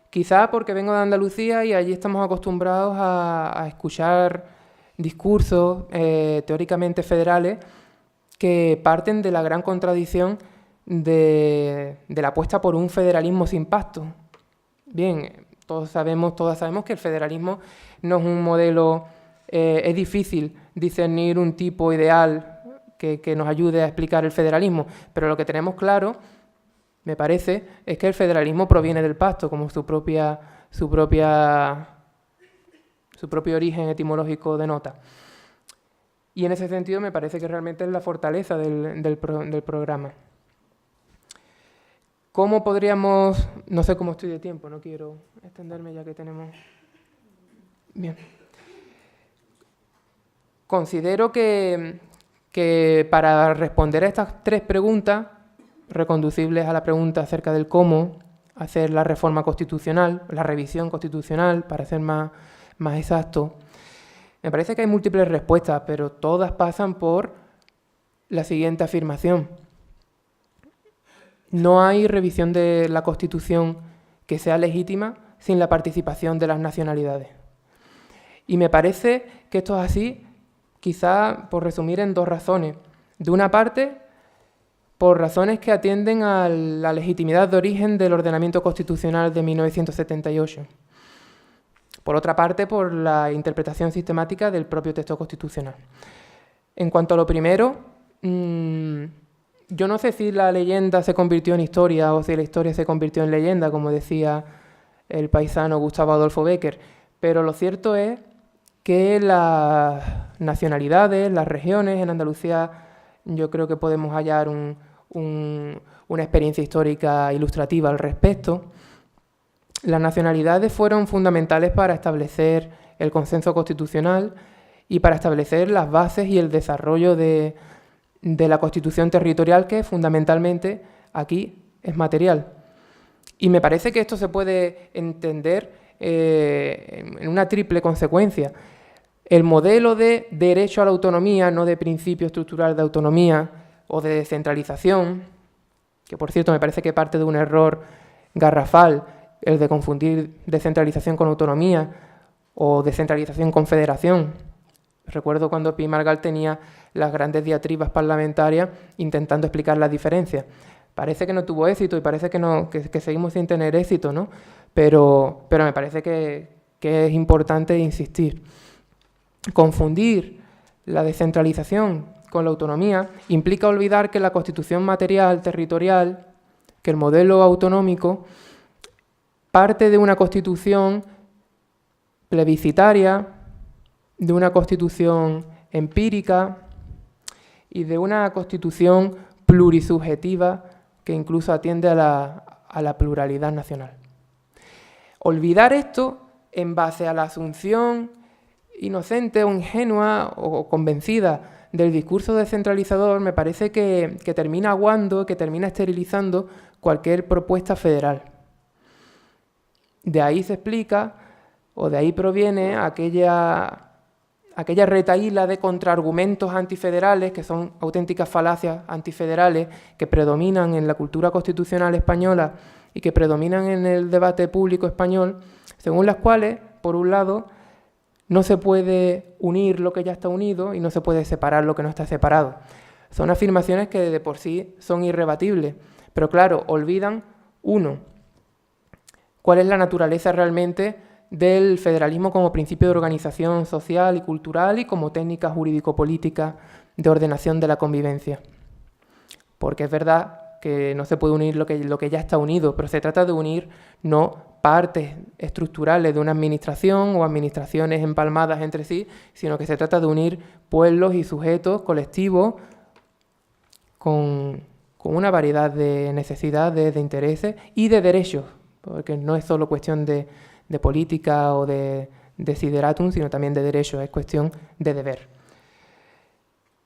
Quizá porque vengo de Andalucía y allí estamos acostumbrados a escuchar discursos teóricamente federales que parten de la gran contradicción de la apuesta por un federalismo sin pacto. Bien, todas sabemos que el federalismo no es un modelo, es difícil discernir un tipo ideal que nos ayude a explicar el federalismo, pero lo que tenemos claro, me parece, es que el federalismo proviene del pacto, como su propio origen etimológico denota. Y en ese sentido me parece que realmente es la fortaleza del programa. ¿Cómo podríamos...? No sé cómo estoy de tiempo, no quiero extenderme ya que tenemos... Bien. Considero que para responder a estas 3 preguntas, reconducibles a la pregunta acerca del cómo hacer la reforma constitucional, la revisión constitucional, para ser más exacto, me parece que hay múltiples respuestas, pero todas pasan por la siguiente afirmación. No hay revisión de la Constitución que sea legítima sin la participación de las nacionalidades. Y me parece que esto es así, quizá por resumir en 2 razones. De una parte, por razones que atienden a la legitimidad de origen del ordenamiento constitucional de 1978. Por otra parte, por la interpretación sistemática del propio texto constitucional. En cuanto a lo primero, yo no sé si la leyenda se convirtió en historia o si la historia se convirtió en leyenda, como decía el paisano Gustavo Adolfo Bécquer, pero lo cierto es que las nacionalidades, las regiones, en Andalucía yo creo que podemos hallar una experiencia histórica ilustrativa al respecto. Las nacionalidades fueron fundamentales para establecer el consenso constitucional y para establecer las bases y el desarrollo de la Constitución territorial, que fundamentalmente aquí es material. Y me parece que esto se puede entender en una triple consecuencia. El modelo de derecho a la autonomía, no de principio estructural de autonomía o de descentralización, que por cierto me parece que parte de un error garrafal, el de confundir descentralización con autonomía o descentralización con federación. Recuerdo cuando Pi Margall tenía las grandes diatribas parlamentarias intentando explicar las diferencias. Parece que no tuvo éxito y parece que seguimos sin tener éxito, ¿no? Pero me parece que es importante insistir. Confundir la descentralización con la autonomía implica olvidar que la constitución material, territorial, que el modelo autonómico parte de una constitución plebiscitaria, de una constitución empírica y de una constitución plurisubjetiva que incluso atiende a la pluralidad nacional. Olvidar esto en base a la asunción inocente o ingenua o convencida del discurso descentralizador me parece que termina aguando, que termina esterilizando cualquier propuesta federal. De ahí se explica, o de ahí proviene aquella retahíla de contraargumentos antifederales, que son auténticas falacias antifederales, que predominan en la cultura constitucional española y que predominan en el debate público español, según las cuales, por un lado, no se puede unir lo que ya está unido y no se puede separar lo que no está separado. Son afirmaciones que de por sí son irrebatibles, pero claro, olvidan, uno, cuál es la naturaleza realmente del federalismo como principio de organización social y cultural y como técnica jurídico-política de ordenación de la convivencia. Porque es verdad que no se puede unir lo que ya está unido, pero se trata de unir no partes estructurales de una administración o administraciones empalmadas entre sí, sino que se trata de unir pueblos y sujetos colectivos con una variedad de necesidades, de intereses y de derechos, porque no es solo cuestión de política o de desideratum, sino también de derechos, es cuestión de deber.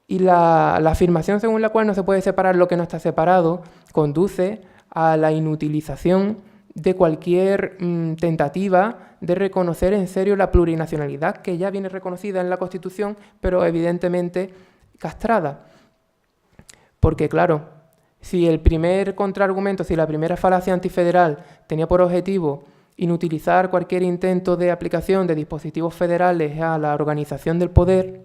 Y la afirmación según la cual no se puede separar lo que no está separado conduce a la inutilización de cualquier tentativa de reconocer en serio la plurinacionalidad que ya viene reconocida en la Constitución, pero evidentemente castrada. Porque claro, si el primer contraargumento, si la primera falacia antifederal tenía por objetivo inutilizar cualquier intento de aplicación de dispositivos federales a la organización del poder.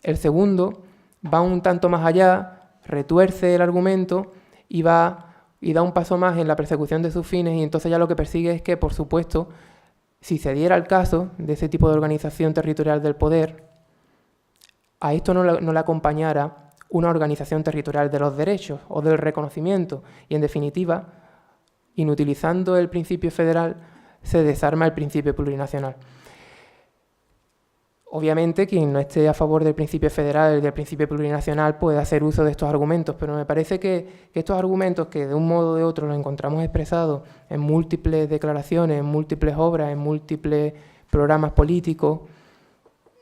El segundo va un tanto más allá, retuerce el argumento y da un paso más en la persecución de sus fines, y entonces ya lo que persigue es que, por supuesto, si se diera el caso de ese tipo de organización territorial del poder, a esto no le acompañara una organización territorial de los derechos o del reconocimiento, y en definitiva, inutilizando el principio federal, se desarma el principio plurinacional. Obviamente, quien no esté a favor del principio federal y del principio plurinacional puede hacer uso de estos argumentos, pero me parece que estos argumentos, que de un modo o de otro los encontramos expresados en múltiples declaraciones, en múltiples obras, en múltiples programas políticos,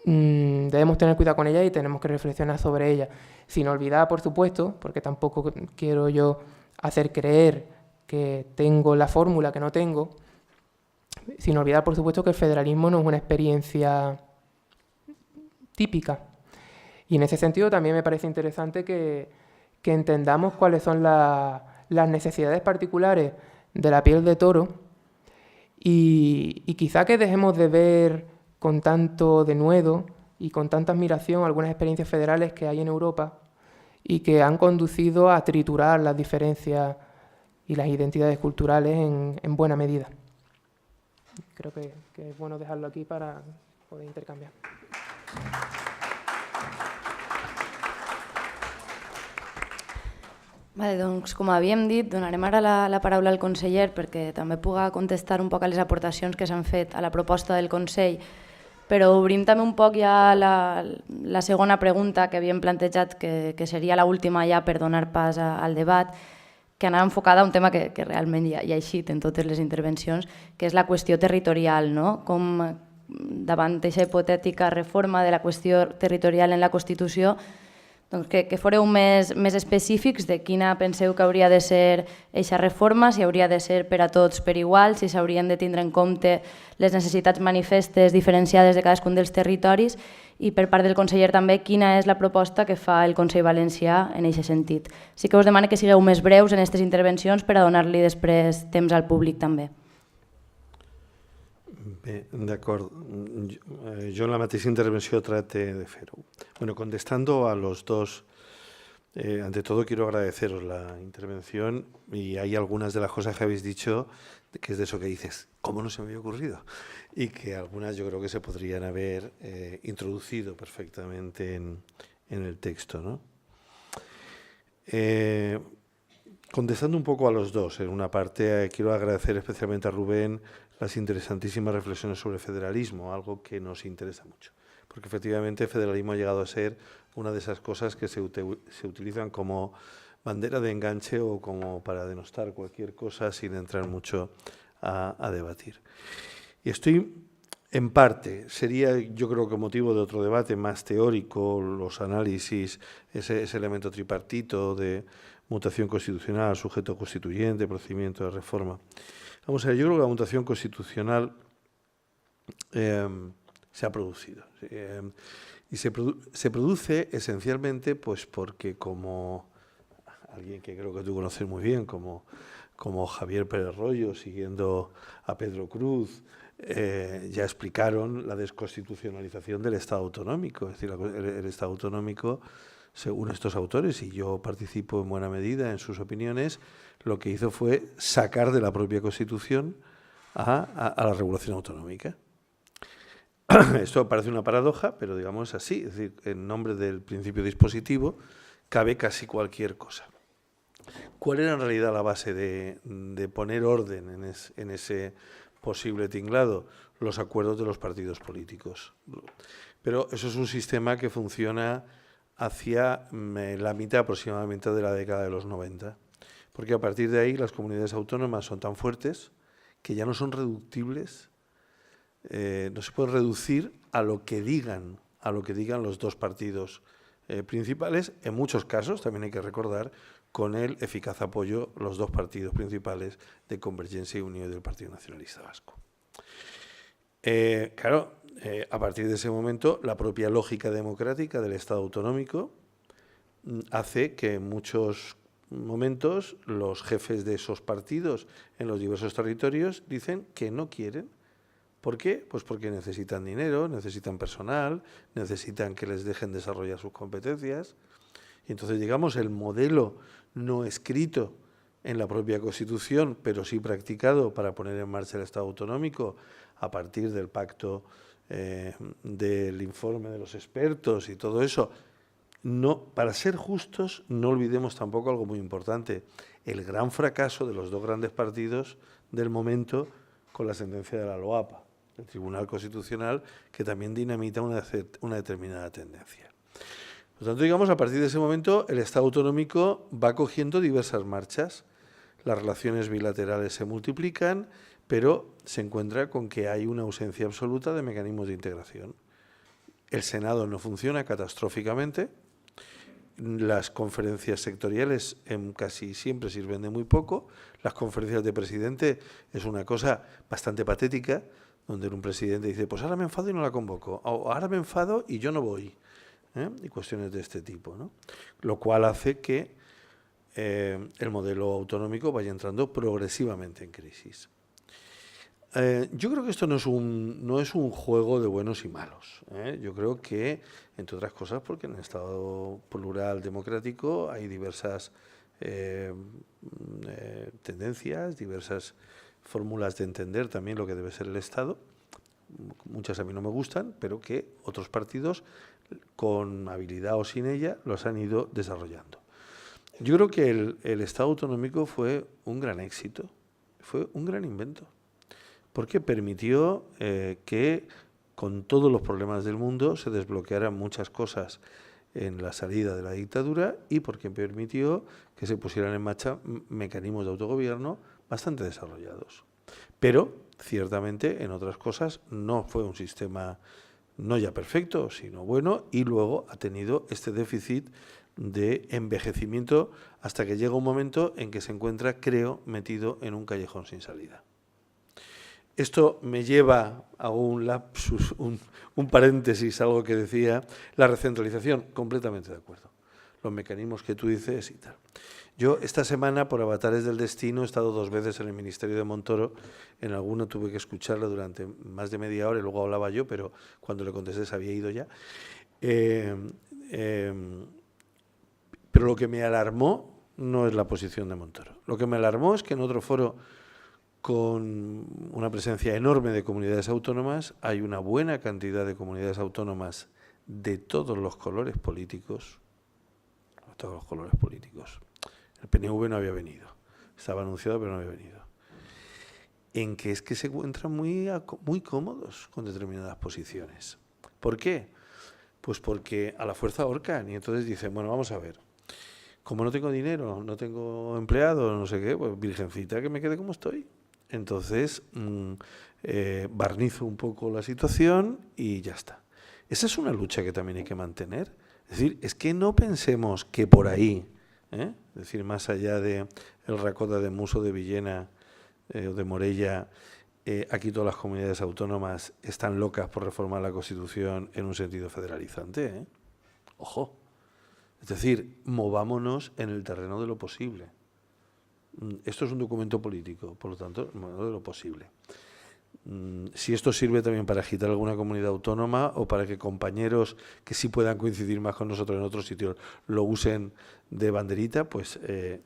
debemos tener cuidado con ellas y tenemos que reflexionar sobre ellas. Sin olvidar, por supuesto, porque tampoco quiero yo hacer creer que tengo la fórmula que no tengo, sin olvidar, por supuesto, que el federalismo no es una experiencia típica. Y en ese sentido también me parece interesante que entendamos cuáles son las necesidades particulares de la piel de toro y quizá que dejemos de ver con tanto denuedo y con tanta admiración algunas experiencias federales que hay en Europa y que han conducido a triturar las diferencias y las identidades culturales en buena medida. Creo que es bueno dejarlo aquí para poder intercambiar. Vale, doncs, com havíem dit, donarem ara la paraula al conseller perquè també puga contestar un poc a les aportacions que s'han fet a la proposta del Consell, però obrim també un poc ja la segona pregunta que havíem plantejat, que seria l'última ja per donar pas al debat, que anava enfocada a un tema que realment ja ha eixit en totes les intervencions, que és la qüestió territorial, no? Com davant d'aquesta hipotètica reforma de la qüestió territorial en la Constitució, doncs que fareu més específics de quina penseu que hauria de ser aquesta reforma, si hauria de ser per a tots per igual, si s'haurien de tindre en compte les necessitats manifestes diferenciades de cadascun dels territoris, i per part del conseller també quina és la proposta que fa el Consell Valencià en aquest sentit. Sí que us demano que sigueu més breus en aquestes intervencions per a donar-li després temps al públic també. Bé, d'acord. Jo en la mateixa intervenció trate de fer-ho. Bueno, contestando a los dos, ante todo quiero agradeceros la intervención y hay algunas de las cosas que habéis dicho que es de eso que dices, ¿cómo no se me había ocurrido? Y que algunas yo creo que se podrían haber introducido perfectamente en el texto, ¿no? Contestando un poco a los dos, en una parte quiero agradecer especialmente a Rubén las interesantísimas reflexiones sobre federalismo, algo que nos interesa mucho, porque efectivamente el federalismo ha llegado a ser una de esas cosas que se utilizan como bandera de enganche o como para denostar cualquier cosa sin entrar mucho a debatir. Y estoy, en parte, sería yo creo que motivo de otro debate más teórico, los análisis, ese elemento tripartito de mutación constitucional, sujeto constituyente, procedimiento de reforma. Vamos a ver, yo creo que la mutación constitucional se ha producido. Y se produce esencialmente pues porque como alguien que creo que tú conoces muy bien, como Javier Pérez Royo, siguiendo a Pedro Cruz, ya explicaron la desconstitucionalización del Estado autonómico. Es decir, el Estado autonómico, según estos autores, y yo participo en buena medida en sus opiniones, lo que hizo fue sacar de la propia Constitución a la regulación autonómica. Esto parece una paradoja, pero digamos así, es decir, en nombre del principio dispositivo cabe casi cualquier cosa. ¿Cuál era en realidad la base de poner orden en ese posible tinglado? Los acuerdos de los partidos políticos. Pero eso es un sistema que funciona hacia la mitad aproximadamente de la década de los 90, porque a partir de ahí las comunidades autónomas son tan fuertes que ya no son reductibles, no se pueden reducir a lo que digan los dos partidos principales, en muchos casos, también hay que recordar, con el eficaz apoyo los dos partidos principales de Convergencia y Unió y del Partido Nacionalista Vasco. Claro, a partir de ese momento, la propia lógica democrática del Estado autonómico hace que muchos momentos los jefes de esos partidos en los diversos territorios dicen que no quieren. ¿Por qué? Pues porque necesitan dinero, necesitan personal, necesitan que les dejen desarrollar sus competencias. Y entonces, digamos, el modelo no escrito en la propia Constitución, pero sí practicado para poner en marcha el Estado autonómico a partir del pacto del informe de los expertos y todo eso. No, para ser justos, no olvidemos tampoco algo muy importante, el gran fracaso de los dos grandes partidos del momento con la sentencia de la LOAPA, el Tribunal Constitucional, que también dinamita una determinada tendencia. Por lo tanto, digamos, a partir de ese momento, el Estado autonómico va cogiendo diversas marchas. Las relaciones bilaterales se multiplican, pero se encuentra con que hay una ausencia absoluta de mecanismos de integración. El Senado no funciona catastróficamente. Las conferencias sectoriales casi siempre sirven de muy poco. Las conferencias de presidente es una cosa bastante patética, donde un presidente dice, pues ahora me enfado y no la convoco, o ahora me enfado y yo no voy, y cuestiones de este tipo, ¿no? Lo cual hace que el modelo autonómico vaya entrando progresivamente en crisis. Yo creo que esto no es un juego de buenos y malos. Yo creo que, entre otras cosas, porque en el Estado plural democrático hay diversas tendencias, diversas fórmulas de entender también lo que debe ser el Estado. Muchas a mí no me gustan, pero que otros partidos, con habilidad o sin ella, los han ido desarrollando. Yo creo que el Estado autonómico fue un gran éxito, fue un gran invento, porque permitió que con todos los problemas del mundo se desbloquearan muchas cosas en la salida de la dictadura y porque permitió que se pusieran en marcha mecanismos de autogobierno bastante desarrollados. Pero, ciertamente, en otras cosas no fue un sistema no ya perfecto, sino bueno, y luego ha tenido este déficit de envejecimiento hasta que llega un momento en que se encuentra, creo, metido en un callejón sin salida. Esto me lleva a un lapsus, un paréntesis, algo que decía, la recentralización, completamente de acuerdo. Los mecanismos que tú dices y tal. Yo esta semana, por avatares del destino, he estado 2 veces en el Ministerio de Montoro, en alguno tuve que escucharlo durante más de media hora y luego hablaba yo, pero cuando le contesté se había ido ya. Pero lo que me alarmó no es la posición de Montoro. Lo que me alarmó es que en otro foro con una presencia enorme de comunidades autónomas, hay una buena cantidad de comunidades autónomas de todos los colores políticos, El PNV no había venido, estaba anunciado pero no había venido. En que es que se encuentran muy cómodos con determinadas posiciones. ¿Por qué? Pues porque a la fuerza ahorcan y entonces dicen, bueno, vamos a ver, como no tengo dinero, no tengo empleado, no sé qué, pues virgencita que me quede como estoy. Entonces, barnizo un poco la situación y ya está. Esa es una lucha que también hay que mantener. Es decir, es que no pensemos que por ahí, es decir, más allá de el Racota de Muso de Villena o de Morella, aquí todas las comunidades autónomas están locas por reformar la Constitución en un sentido federalizante. Ojo. Es decir, movámonos en el terreno de lo posible. Esto es un documento político, por lo tanto, de lo posible. Si esto sirve también para agitar alguna comunidad autónoma o para que compañeros que sí puedan coincidir más con nosotros en otros sitios lo usen de banderita, pues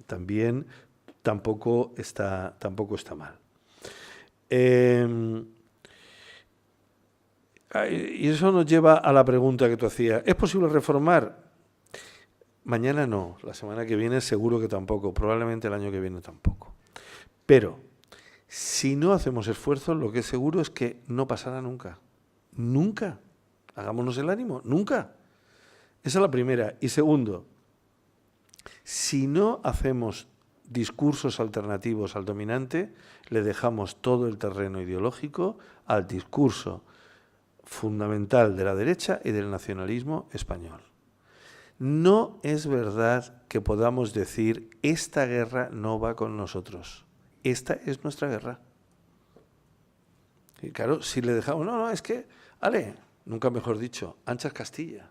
también tampoco está mal. Y eso nos lleva a la pregunta que tú hacías. ¿Es posible reformar? Mañana no, la semana que viene seguro que tampoco, probablemente el año que viene tampoco. Pero si no hacemos esfuerzos, lo que es seguro es que no pasará nunca. Nunca. Hagámonos el ánimo, nunca. Esa es la primera. Y segundo, si no hacemos discursos alternativos al dominante, le dejamos todo el terreno ideológico al discurso fundamental de la derecha y del nacionalismo español. No es verdad que podamos decir, esta guerra no va con nosotros. Esta es nuestra guerra. Y claro, si le dejamos, no, es que, nunca mejor dicho, ancha es Castilla.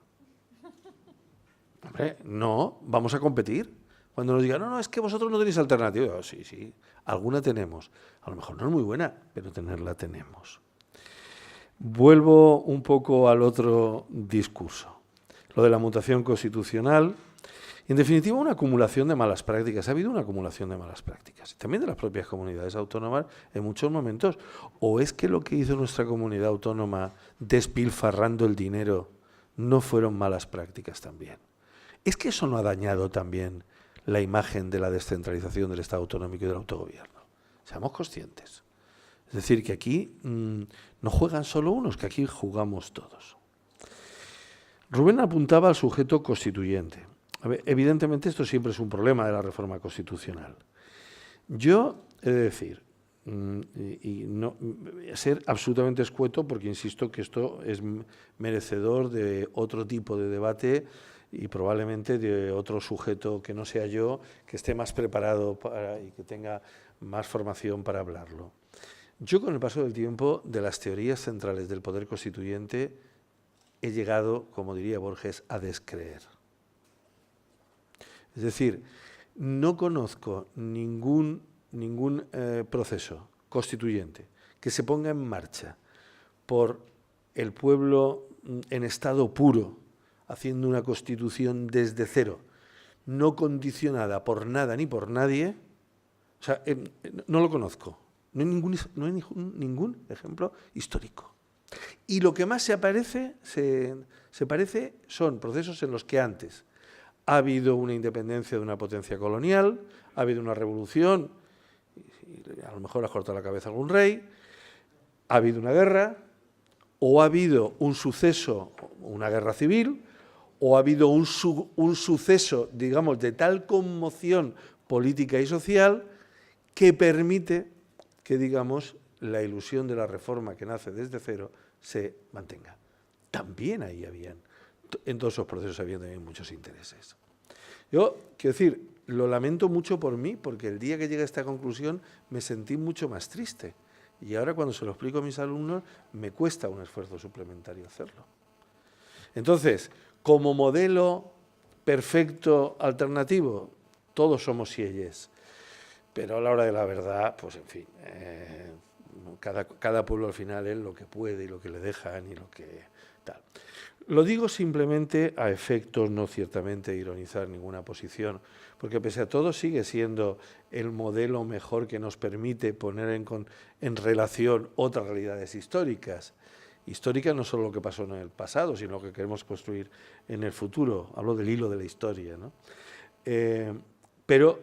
Hombre, no, vamos a competir. Cuando nos digan, no, es que vosotros no tenéis alternativa. Oh, sí, sí, alguna tenemos. A lo mejor no es muy buena, pero tenerla tenemos. Vuelvo un poco al otro discurso, lo de la mutación constitucional. En definitiva, una acumulación de malas prácticas. Ha habido una acumulación de malas prácticas, también de las propias comunidades autónomas en muchos momentos. ¿O es que lo que hizo nuestra comunidad autónoma despilfarrando el dinero no fueron malas prácticas también? ¿Es que eso no ha dañado también la imagen de la descentralización del Estado autonómico y del autogobierno? Seamos conscientes. Es decir, que aquí no juegan solo unos, que aquí jugamos todos. Rubén apuntaba al sujeto constituyente. A ver, evidentemente esto siempre es un problema de la reforma constitucional. Yo he de decir, y no ser absolutamente escueto, porque insisto que esto es merecedor de otro tipo de debate y probablemente de otro sujeto que no sea yo, que esté más preparado y que tenga más formación para hablarlo. Yo, con el paso del tiempo, de las teorías centrales del poder constituyente he llegado, como diría Borges, a descreer. Es decir, no conozco ningún proceso constituyente que se ponga en marcha por el pueblo en estado puro, haciendo una constitución desde cero, no condicionada por nada ni por nadie. O sea, no lo conozco. No hay ningún ejemplo histórico. Y lo que más se parece son procesos en los que antes ha habido una independencia de una potencia colonial, ha habido una revolución, y a lo mejor ha cortado la cabeza algún rey, ha habido una guerra, o ha habido un suceso, una guerra civil, o ha habido un suceso, digamos, de tal conmoción política y social que permite que, digamos, la ilusión de la reforma que nace desde cero se mantenga. También ahí en todos esos procesos había también muchos intereses. Yo, quiero decir, lo lamento mucho por mí, porque el día que llegué a esta conclusión me sentí mucho más triste. Y ahora, cuando se lo explico a mis alumnos, me cuesta un esfuerzo suplementario hacerlo. Entonces, como modelo perfecto alternativo, todos somos sieyes. Pero a la hora de la verdad, pues en fin, cada pueblo al final es lo que puede y lo que le dejan y lo que tal. Lo digo simplemente a efectos, no ciertamente ironizar ninguna posición, porque pese a todo sigue siendo el modelo mejor que nos permite poner en relación otras realidades históricas. Históricas no solo lo que pasó en el pasado, sino lo que queremos construir en el futuro. Hablo del hilo de la historia, ¿no? Pero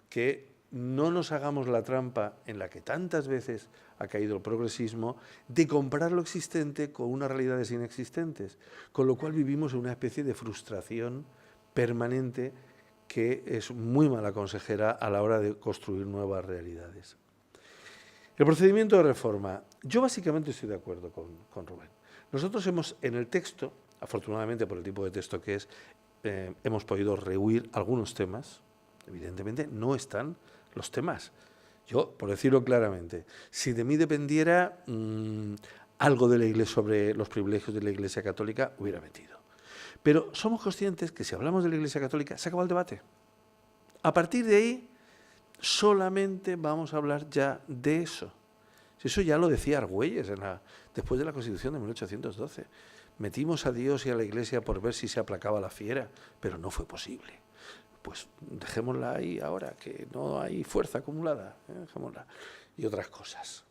que no nos hagamos la trampa en la que tantas veces ha caído el progresismo de comparar lo existente con unas realidades inexistentes, con lo cual vivimos en una especie de frustración permanente que es muy mala consejera a la hora de construir nuevas realidades. El procedimiento de reforma. Yo básicamente estoy de acuerdo con Rubén. Nosotros en el texto, afortunadamente por el tipo de texto que es, hemos podido rehuir algunos temas. Evidentemente no están los temas. Yo, por decirlo claramente, si de mí dependiera algo de la Iglesia sobre los privilegios de la Iglesia Católica, hubiera metido. Pero somos conscientes que si hablamos de la Iglesia Católica, se acaba el debate. A partir de ahí, solamente vamos a hablar ya de eso. Eso ya lo decía Argüelles después de la Constitución de 1812. Metimos a Dios y a la Iglesia por ver si se aplacaba la fiera, pero no fue posible. Pues dejémosla ahí ahora, que no hay fuerza acumulada, dejémosla. Y otras cosas,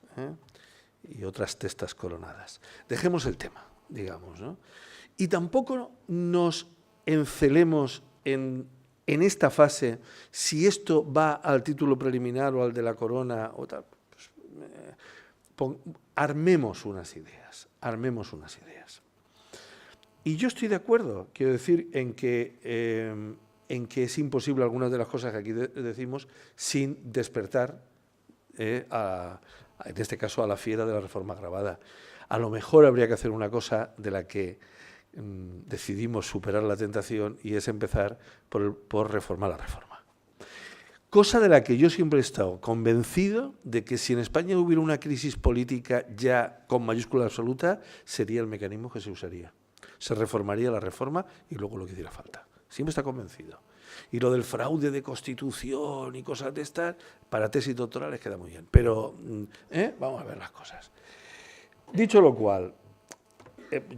y otras testas coronadas. Dejemos el tema, digamos, ¿no? Y tampoco nos encelemos en esta fase si esto va al título preliminar o al de la corona o tal. Pues, armemos unas ideas. Y yo estoy de acuerdo, quiero decir, en que es imposible algunas de las cosas que aquí decimos sin despertar, en este caso, a la fiera de la reforma agravada. A lo mejor habría que hacer una cosa de la que decidimos superar la tentación y es empezar por reformar la reforma. Cosa de la que yo siempre he estado convencido de que si en España hubiera una crisis política ya con mayúscula absoluta, sería el mecanismo que se usaría. Se reformaría la reforma y luego lo que hiciera falta. Siempre está convencido. Y lo del fraude de constitución y cosas de estas, para tesis doctorales queda muy bien. Pero vamos a ver las cosas. Dicho lo cual,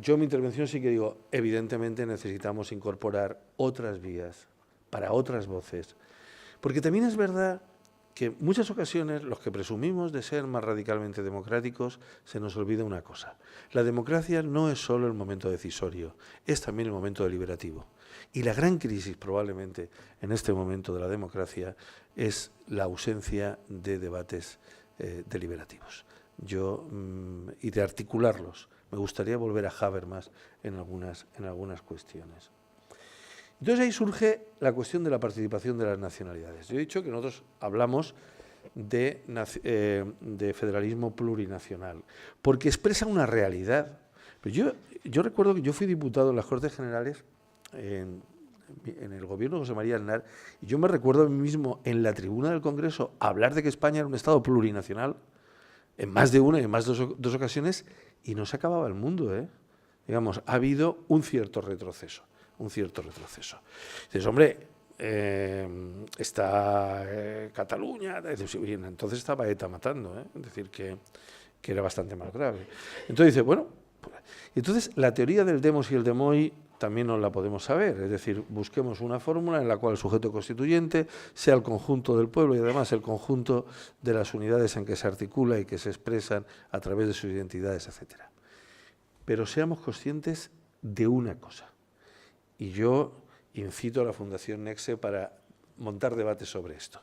yo en mi intervención sí que digo, evidentemente necesitamos incorporar otras vías para otras voces. Porque también es verdad que en muchas ocasiones los que presumimos de ser más radicalmente democráticos se nos olvida una cosa. La democracia no es solo el momento decisorio, es también el momento deliberativo. Y la gran crisis probablemente en este momento de la democracia es la ausencia de debates deliberativos. Y de articularlos. Me gustaría volver a Habermas en algunas cuestiones. Entonces ahí surge la cuestión de la participación de las nacionalidades. Yo he dicho que nosotros hablamos de federalismo plurinacional, porque expresa una realidad. Pero yo recuerdo que yo fui diputado en las Cortes Generales en el gobierno de José María Aznar, y yo me recuerdo a mí mismo en la tribuna del Congreso hablar de que España era un Estado plurinacional en más de una y en más de dos ocasiones, y no se acababa el mundo, ¿eh? Digamos, ha habido un cierto retroceso. Dices, hombre, está Cataluña, entonces estaba ETA matando, es decir, que era bastante más grave. Entonces dice, bueno, entonces la teoría del demos y el demoi también no la podemos saber, es decir, busquemos una fórmula en la cual el sujeto constituyente sea el conjunto del pueblo y además el conjunto de las unidades en que se articula y que se expresan a través de sus identidades, etc. Pero seamos conscientes de una cosa. Y yo incito a la Fundación Nexe para montar debates sobre esto.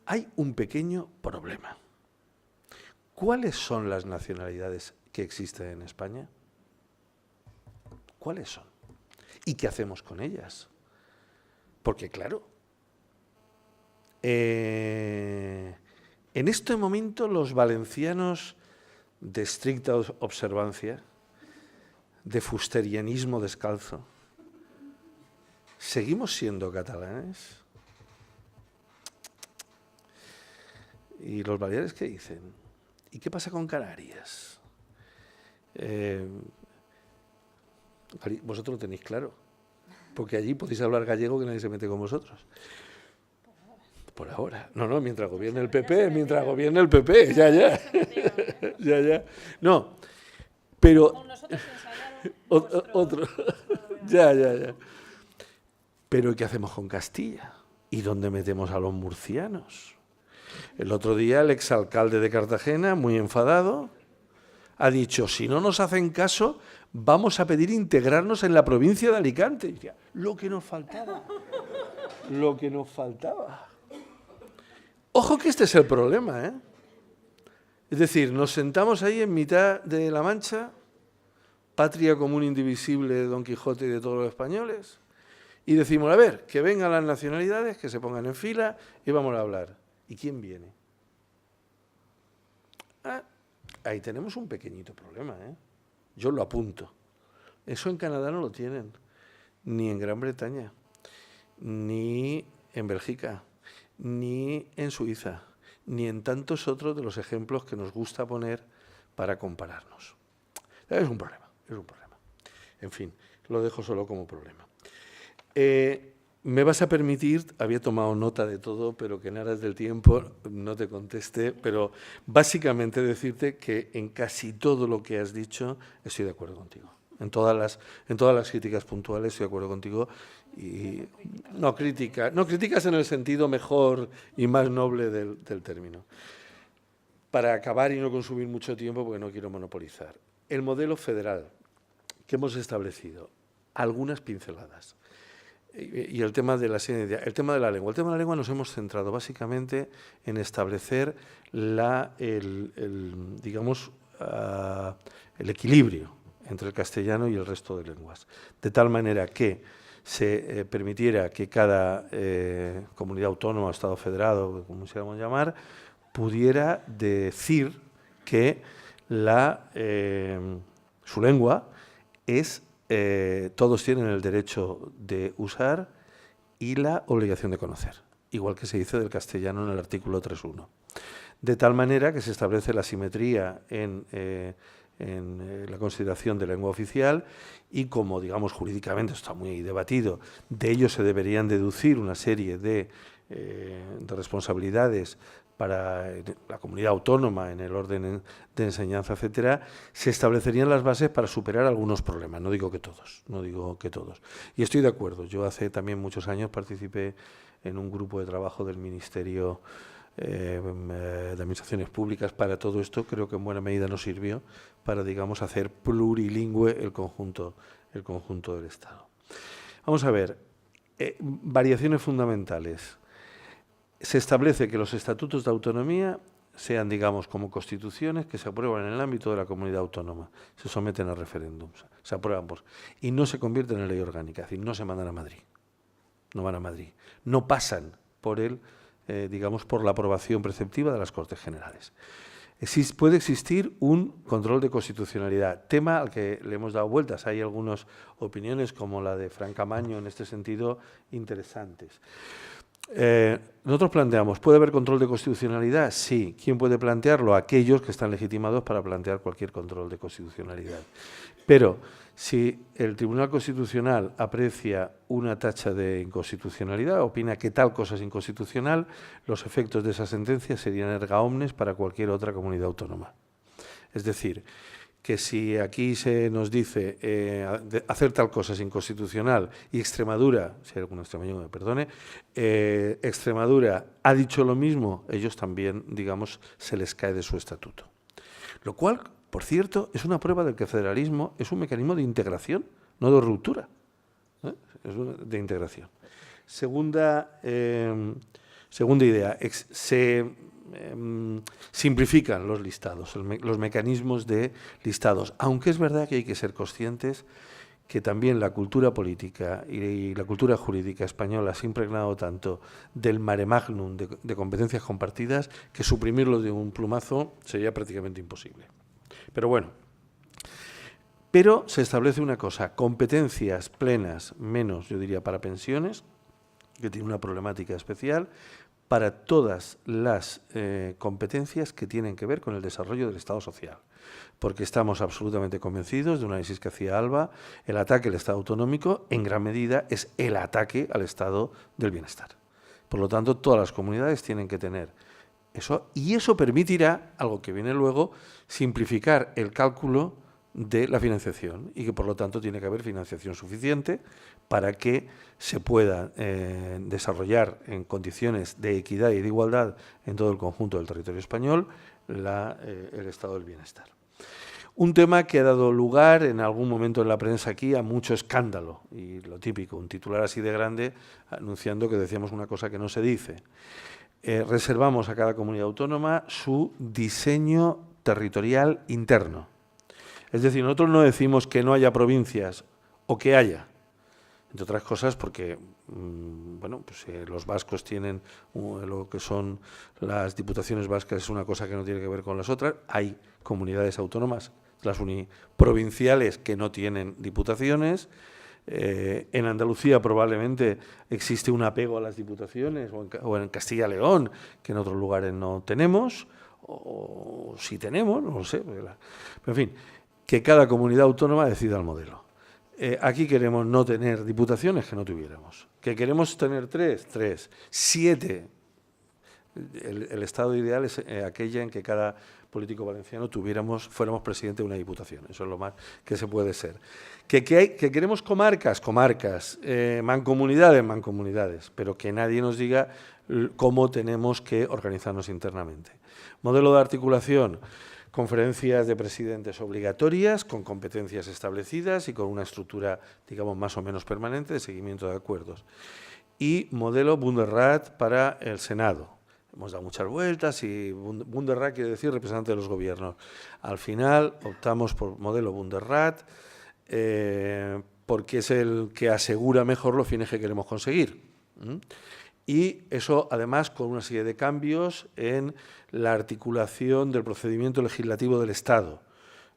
Hay un pequeño problema. ¿Cuáles son las nacionalidades que existen en España? ¿Cuáles son? ¿Y qué hacemos con ellas? Porque, claro, en este momento los valencianos de estricta observancia, de fusterianismo descalzo, ¿seguimos siendo catalanes? ¿Y los baleares qué dicen? ¿Y qué pasa con Canarias? Vosotros lo tenéis claro, porque allí podéis hablar gallego que nadie se mete con vosotros. Por ahora. No, mientras gobierne el PP, ya. No, pero... Otro. Ya. Pero ¿qué hacemos con Castilla? ¿Y dónde metemos a los murcianos? El otro día el exalcalde de Cartagena, muy enfadado, ha dicho, si no nos hacen caso, vamos a pedir integrarnos en la provincia de Alicante. Y decía, lo que nos faltaba. Ojo que este es el problema, ¿eh? Es decir, nos sentamos ahí en mitad de La Mancha, patria común indivisible de Don Quijote y de todos los españoles, y decimos, a ver, que vengan las nacionalidades, que se pongan en fila y vamos a hablar. ¿Y quién viene? Ahí tenemos un pequeñito problema, ¿eh? Yo lo apunto. Eso en Canadá no lo tienen, ni en Gran Bretaña, ni en Bélgica, ni en Suiza, ni en tantos otros de los ejemplos que nos gusta poner para compararnos. Es un problema. En fin, lo dejo solo como problema. Me vas a permitir, había tomado nota de todo, pero que en aras del tiempo no te contesté, pero básicamente decirte que en casi todo lo que has dicho estoy de acuerdo contigo. En todas las críticas puntuales estoy de acuerdo contigo. Y no críticas en el sentido mejor y más noble del término. Para acabar y no consumir mucho tiempo, porque no quiero monopolizar. El modelo federal que hemos establecido, algunas pinceladas. Y el tema de la lengua. El tema de la lengua nos hemos centrado básicamente en establecer el equilibrio entre el castellano y el resto de lenguas, de tal manera que se permitiera que cada comunidad autónoma o Estado federado, como se llama llamar, pudiera decir que su lengua es todos tienen el derecho de usar y la obligación de conocer, igual que se dice del castellano en el artículo 3.1. De tal manera que se establece la simetría en la consideración de lengua oficial y como, digamos, jurídicamente está muy debatido, de ello se deberían deducir una serie de responsabilidades para la comunidad autónoma en el orden de enseñanza, etcétera, se establecerían las bases para superar algunos problemas, no digo que todos. Y estoy de acuerdo, yo hace también muchos años participé en un grupo de trabajo del Ministerio de Administraciones Públicas para todo esto, creo que en buena medida nos sirvió para, digamos, hacer plurilingüe el conjunto del Estado. Vamos a ver, variaciones fundamentales. Se establece que los estatutos de autonomía sean, digamos, como constituciones que se aprueban en el ámbito de la comunidad autónoma, se someten a referéndums, se aprueban y no se convierten en ley orgánica, es decir, no se mandan a Madrid, no van a Madrid, no pasan por digamos, por la aprobación preceptiva de las Cortes Generales. Puede existir un control de constitucionalidad, tema al que le hemos dado vueltas. Hay algunas opiniones, como la de Fran Camaño, en este sentido, interesantes. Nosotros planteamos, ¿puede haber control de constitucionalidad? Sí. ¿Quién puede plantearlo? Aquellos que están legitimados para plantear cualquier control de constitucionalidad. Pero si el Tribunal Constitucional aprecia una tacha de inconstitucionalidad, opina que tal cosa es inconstitucional, los efectos de esa sentencia serían erga omnes para cualquier otra comunidad autónoma. Es decir, que si aquí se nos dice hacer tal cosa es inconstitucional y Extremadura, si hay algún extremeño que me perdone, Extremadura ha dicho lo mismo, ellos también, digamos, se les cae de su estatuto. Lo cual, por cierto, es una prueba de que el federalismo es un mecanismo de integración, no de ruptura, es de integración. Segunda idea, se simplifican los listados, los mecanismos de listados, aunque es verdad que hay que ser conscientes que también la cultura política y la cultura jurídica española se ha impregnado tanto del mare magnum de competencias compartidas que suprimirlo de un plumazo sería prácticamente imposible. Pero bueno, se establece una cosa, competencias plenas, menos, yo diría, para pensiones, que tiene una problemática especial, para todas las competencias que tienen que ver con el desarrollo del Estado social. Porque estamos absolutamente convencidos de un análisis que hacía Alba, el ataque al Estado autonómico en gran medida es el ataque al Estado del bienestar. Por lo tanto, todas las comunidades tienen que tener eso, y eso permitirá, algo que viene luego, simplificar el cálculo de la financiación y que por lo tanto tiene que haber financiación suficiente para que se pueda desarrollar en condiciones de equidad y de igualdad en todo el conjunto del territorio español el estado del bienestar. Un tema que ha dado lugar en algún momento en la prensa aquí a mucho escándalo, y lo típico, un titular así de grande anunciando que decíamos una cosa que no se dice. Reservamos a cada comunidad autónoma su diseño territorial interno. Es decir, nosotros no decimos que no haya provincias o que haya, entre otras cosas porque bueno, pues, los vascos tienen lo que son las diputaciones vascas, es una cosa que no tiene que ver con las otras. Hay comunidades autónomas, las uniprovinciales, que no tienen diputaciones. En Andalucía probablemente existe un apego a las diputaciones, o en Castilla y León, que en otros lugares no tenemos, o sí tenemos, no lo sé. Pero en fin, que cada comunidad autónoma decida el modelo. Aquí queremos no tener diputaciones, que no tuviéramos. ¿Que queremos tener 3? 7. El estado ideal es aquella en que cada político valenciano fuéramos presidente de una diputación. Eso es lo más que se puede ser. ¿Que queremos comarcas? Mancomunidades, pero que nadie nos diga cómo tenemos que organizarnos internamente. Modelo de articulación. Conferencias de presidentes obligatorias, con competencias establecidas y con una estructura, digamos, más o menos permanente de seguimiento de acuerdos. Y modelo Bundesrat para el Senado. Hemos dado muchas vueltas y Bundesrat quiere decir representante de los gobiernos. Al final optamos por modelo Bundesrat porque es el que asegura mejor los fines que queremos conseguir. Y eso, además, con una serie de cambios en la articulación del procedimiento legislativo del Estado.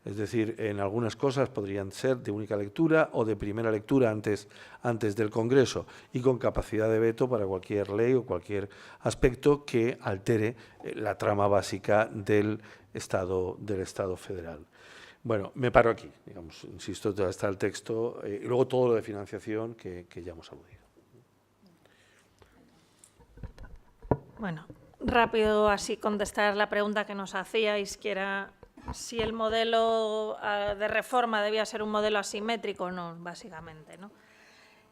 Es decir, en algunas cosas podrían ser de única lectura o de primera lectura antes del Congreso y con capacidad de veto para cualquier ley o cualquier aspecto que altere la trama básica del Estado federal. Bueno, me paro aquí, digamos, insisto, está el texto, y luego todo lo de financiación que ya hemos aludido. Bueno, rápido así contestar la pregunta que nos hacíais, que era si el modelo de reforma debía ser un modelo asimétrico o no, básicamente, ¿no?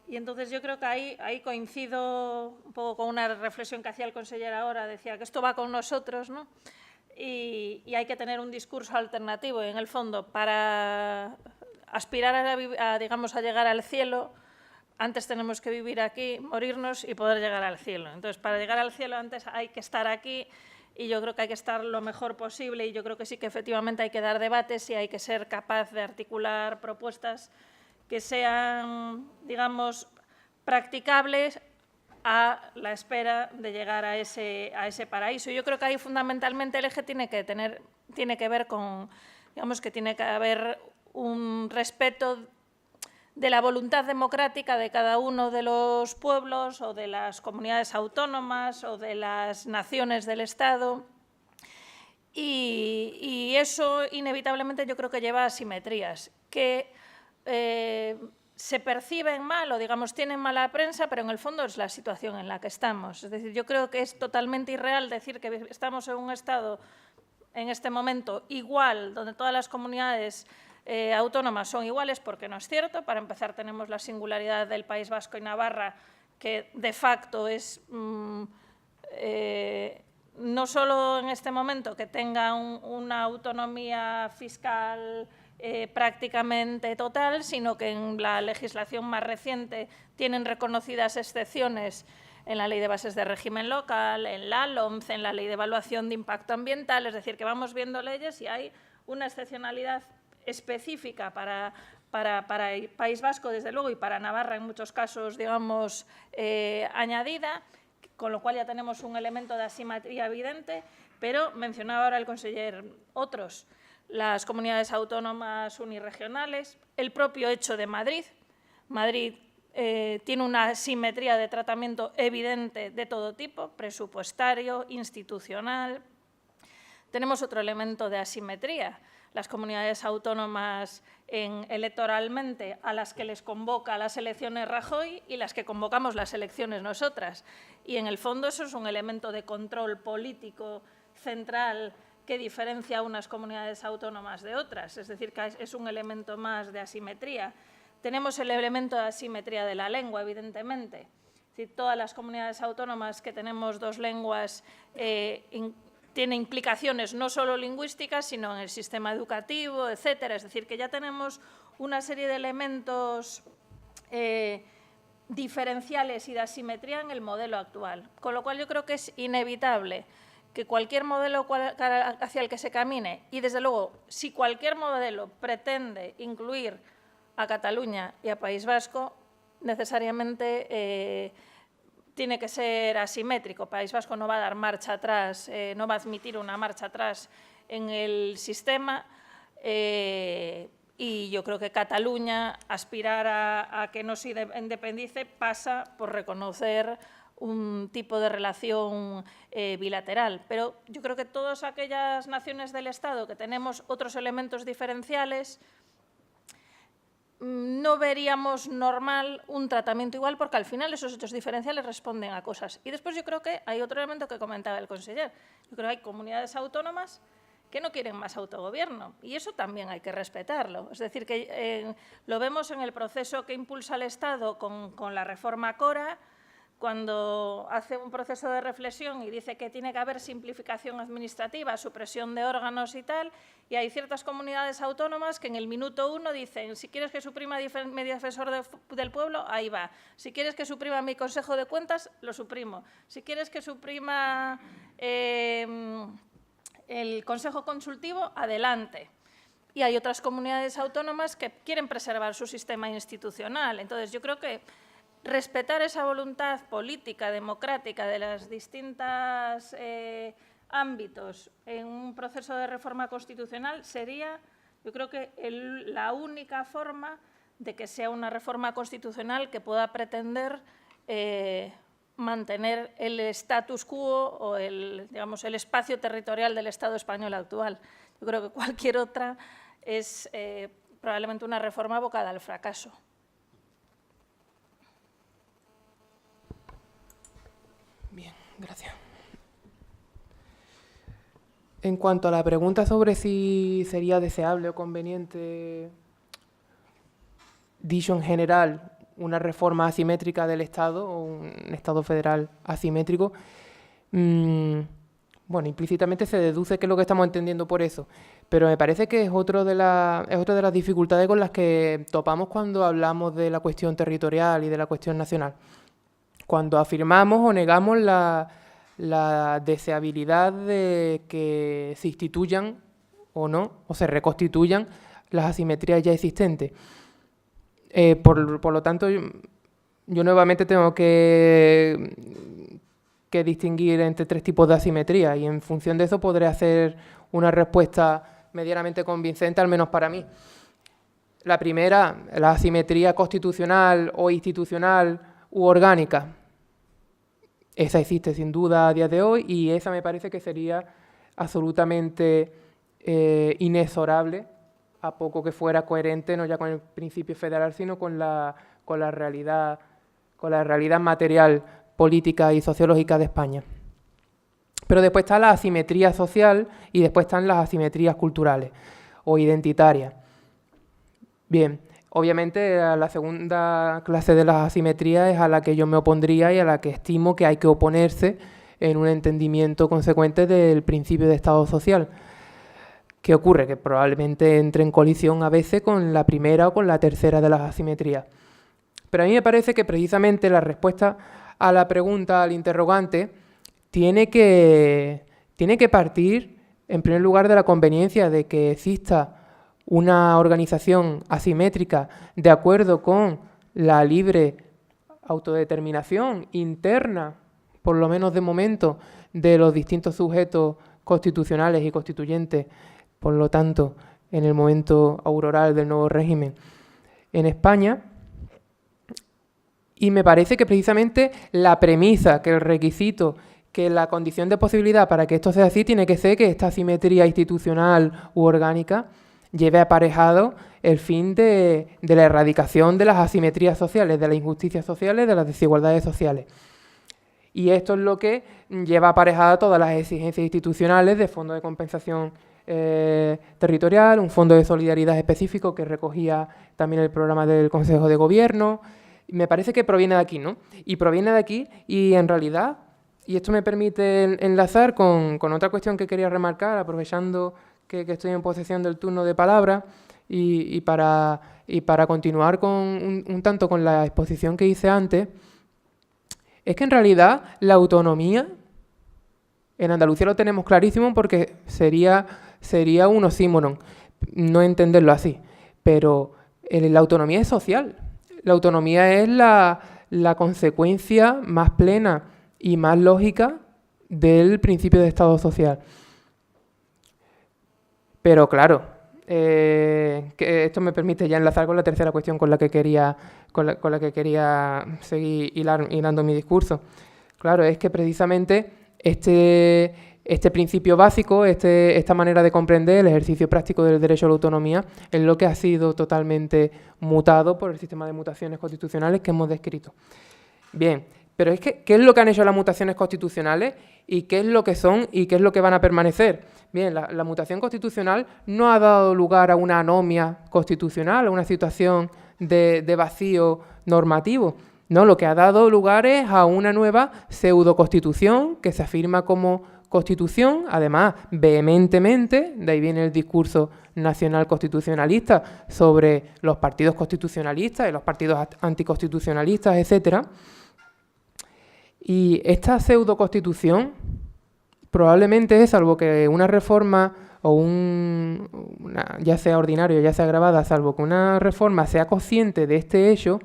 Y entonces yo creo que ahí coincido un poco con una reflexión que hacía el consejero ahora, decía que esto va con nosotros, ¿no? Y hay que tener un discurso alternativo. Y en el fondo, para aspirar digamos, a llegar al cielo, antes tenemos que vivir aquí, morirnos y poder llegar al cielo. Entonces, para llegar al cielo antes hay que estar aquí y yo creo que hay que estar lo mejor posible y yo creo que sí que efectivamente hay que dar debates y hay que ser capaz de articular propuestas que sean, digamos, practicables a la espera de llegar a ese paraíso. Yo creo que ahí fundamentalmente el eje tiene que ver con, digamos, que tiene que haber un respeto de la voluntad democrática de cada uno de los pueblos o de las comunidades autónomas o de las naciones del Estado. Y eso inevitablemente yo creo que lleva a asimetrías que se perciben mal o, digamos, tienen mala prensa, pero en el fondo es la situación en la que estamos. Es decir, yo creo que es totalmente irreal decir que estamos en un Estado en este momento igual, donde todas las comunidades autónomas son iguales, porque no es cierto. Para empezar, tenemos la singularidad del País Vasco y Navarra, que de facto es no solo en este momento que tengan una autonomía fiscal prácticamente total, sino que en la legislación más reciente tienen reconocidas excepciones en la Ley de Bases de Régimen Local, en la LOMCE, en la Ley de Evaluación de Impacto Ambiental. Es decir, que vamos viendo leyes y hay una excepcionalidad específica para el País Vasco, desde luego, y para Navarra en muchos casos, digamos, añadida, con lo cual ya tenemos un elemento de asimetría evidente, pero mencionaba ahora el conseller otros, las comunidades autónomas unirregionales, el propio hecho de Madrid. Madrid tiene una asimetría de tratamiento evidente de todo tipo, presupuestario, institucional. Tenemos otro elemento de asimetría, las comunidades autónomas electoralmente a las que les convoca las elecciones Rajoy y las que convocamos las elecciones nosotras. Y en el fondo eso es un elemento de control político central que diferencia a unas comunidades autónomas de otras, es decir, que es un elemento más de asimetría. Tenemos el elemento de asimetría de la lengua, evidentemente. Es decir, todas las comunidades autónomas que tenemos dos lenguas tiene implicaciones no solo lingüísticas, sino en el sistema educativo, etcétera. Es decir, que ya tenemos una serie de elementos diferenciales y de asimetría en el modelo actual. Con lo cual yo creo que es inevitable que cualquier modelo hacia el que se camine, y desde luego, si cualquier modelo pretende incluir a Cataluña y a País Vasco, necesariamente tiene que ser asimétrico. País Vasco no va a dar marcha atrás, no va a admitir una marcha atrás en el sistema y yo creo que Cataluña, aspirar a que no se independice, pasa por reconocer un tipo de relación bilateral. Pero yo creo que todas aquellas naciones del Estado que tenemos otros elementos diferenciales, no veríamos normal un tratamiento igual, porque al final esos hechos diferenciales responden a cosas. Y después yo creo que hay otro elemento que comentaba el conseller. Yo creo que hay comunidades autónomas que no quieren más autogobierno, y eso también hay que respetarlo. Es decir, que lo vemos en el proceso que impulsa el Estado con la reforma Cora, cuando hace un proceso de reflexión y dice que tiene que haber simplificación administrativa, supresión de órganos y tal, y hay ciertas comunidades autónomas que en el minuto 1 dicen, si quieres que suprima mi defensor del pueblo, ahí va. Si quieres que suprima mi Consejo de Cuentas, lo suprimo. Si quieres que suprima el Consejo Consultivo, adelante. Y hay otras comunidades autónomas que quieren preservar su sistema institucional. Entonces, yo creo que respetar esa voluntad política, democrática de los distintos ámbitos en un proceso de reforma constitucional sería, yo creo que la única forma de que sea una reforma constitucional que pueda pretender mantener el status quo o digamos, el espacio territorial del Estado español actual. Yo creo que cualquier otra es probablemente una reforma abocada al fracaso. Bien, gracias. En cuanto a la pregunta sobre si sería deseable o conveniente, dicho en general, una reforma asimétrica del Estado o un Estado federal asimétrico, bueno, implícitamente se deduce qué es lo que estamos entendiendo por eso, pero me parece que es otra de las dificultades con las que topamos cuando hablamos de la cuestión territorial y de la cuestión nacional. Cuando afirmamos o negamos la deseabilidad de que se instituyan o no, o se reconstituyan las asimetrías ya existentes. Por lo tanto, yo nuevamente tengo que distinguir entre 3 tipos de asimetría y en función de eso podré hacer una respuesta medianamente convincente, al menos para mí. La primera, la asimetría constitucional o institucional u orgánica. Esa existe sin duda a día de hoy y esa me parece que sería absolutamente inexorable, a poco que fuera coherente no ya con el principio federal, sino con la realidad material, política y sociológica de España. Pero después está la asimetría social y después están las asimetrías culturales o identitarias. Bien, obviamente la segunda clase de las asimetrías es a la que yo me opondría y a la que estimo que hay que oponerse en un entendimiento consecuente del principio de Estado social. ¿Qué ocurre? Que probablemente entre en colisión a veces con la primera o con la tercera de las asimetrías. Pero a mí me parece que precisamente la respuesta a la pregunta, al interrogante, tiene que partir, en primer lugar, de la conveniencia de que exista una organización asimétrica de acuerdo con la libre autodeterminación interna, por lo menos de momento, de los distintos sujetos constitucionales y constituyentes, por lo tanto, en el momento auroral del nuevo régimen en España. Y me parece que precisamente la premisa, que el requisito, que la condición de posibilidad para que esto sea así tiene que ser que esta asimetría institucional u orgánica lleve aparejado el fin de la erradicación de las asimetrías sociales, de las injusticias sociales, de las desigualdades sociales. Y esto es lo que lleva aparejada todas las exigencias institucionales de fondo de compensación territorial, un fondo de solidaridad específico que recogía también el programa del Consejo de Gobierno. Me parece que proviene de aquí, ¿no? Y proviene de aquí y en realidad, y esto me permite enlazar con otra cuestión que quería remarcar, aprovechando que estoy en posesión del turno de palabra y para continuar con un tanto con la exposición que hice antes, es que en realidad la autonomía, en Andalucía lo tenemos clarísimo porque sería un oxímoron no entenderlo así, pero la autonomía es social. La autonomía es la consecuencia más plena y más lógica del principio de Estado social. Pero claro, que esto me permite ya enlazar con la tercera cuestión con la que quería seguir hilando mi discurso. Claro, es que precisamente este principio básico, esta manera de comprender el ejercicio práctico del derecho a la autonomía es lo que ha sido totalmente mutado por el sistema de mutaciones constitucionales que hemos descrito. Bien, pero es que, ¿qué es lo que han hecho las mutaciones constitucionales y qué es lo que son y qué es lo que van a permanecer? Bien, la mutación constitucional no ha dado lugar a una anomia constitucional, a una situación de vacío normativo. No, lo que ha dado lugar es a una nueva pseudoconstitución que se afirma como constitución, además vehementemente, de ahí viene el discurso nacional constitucionalista sobre los partidos constitucionalistas y los partidos anticonstitucionalistas, etcétera. Y esta pseudoconstitución probablemente, salvo que una reforma o ya sea ordinaria o ya sea agravada, salvo que una reforma sea consciente de este hecho,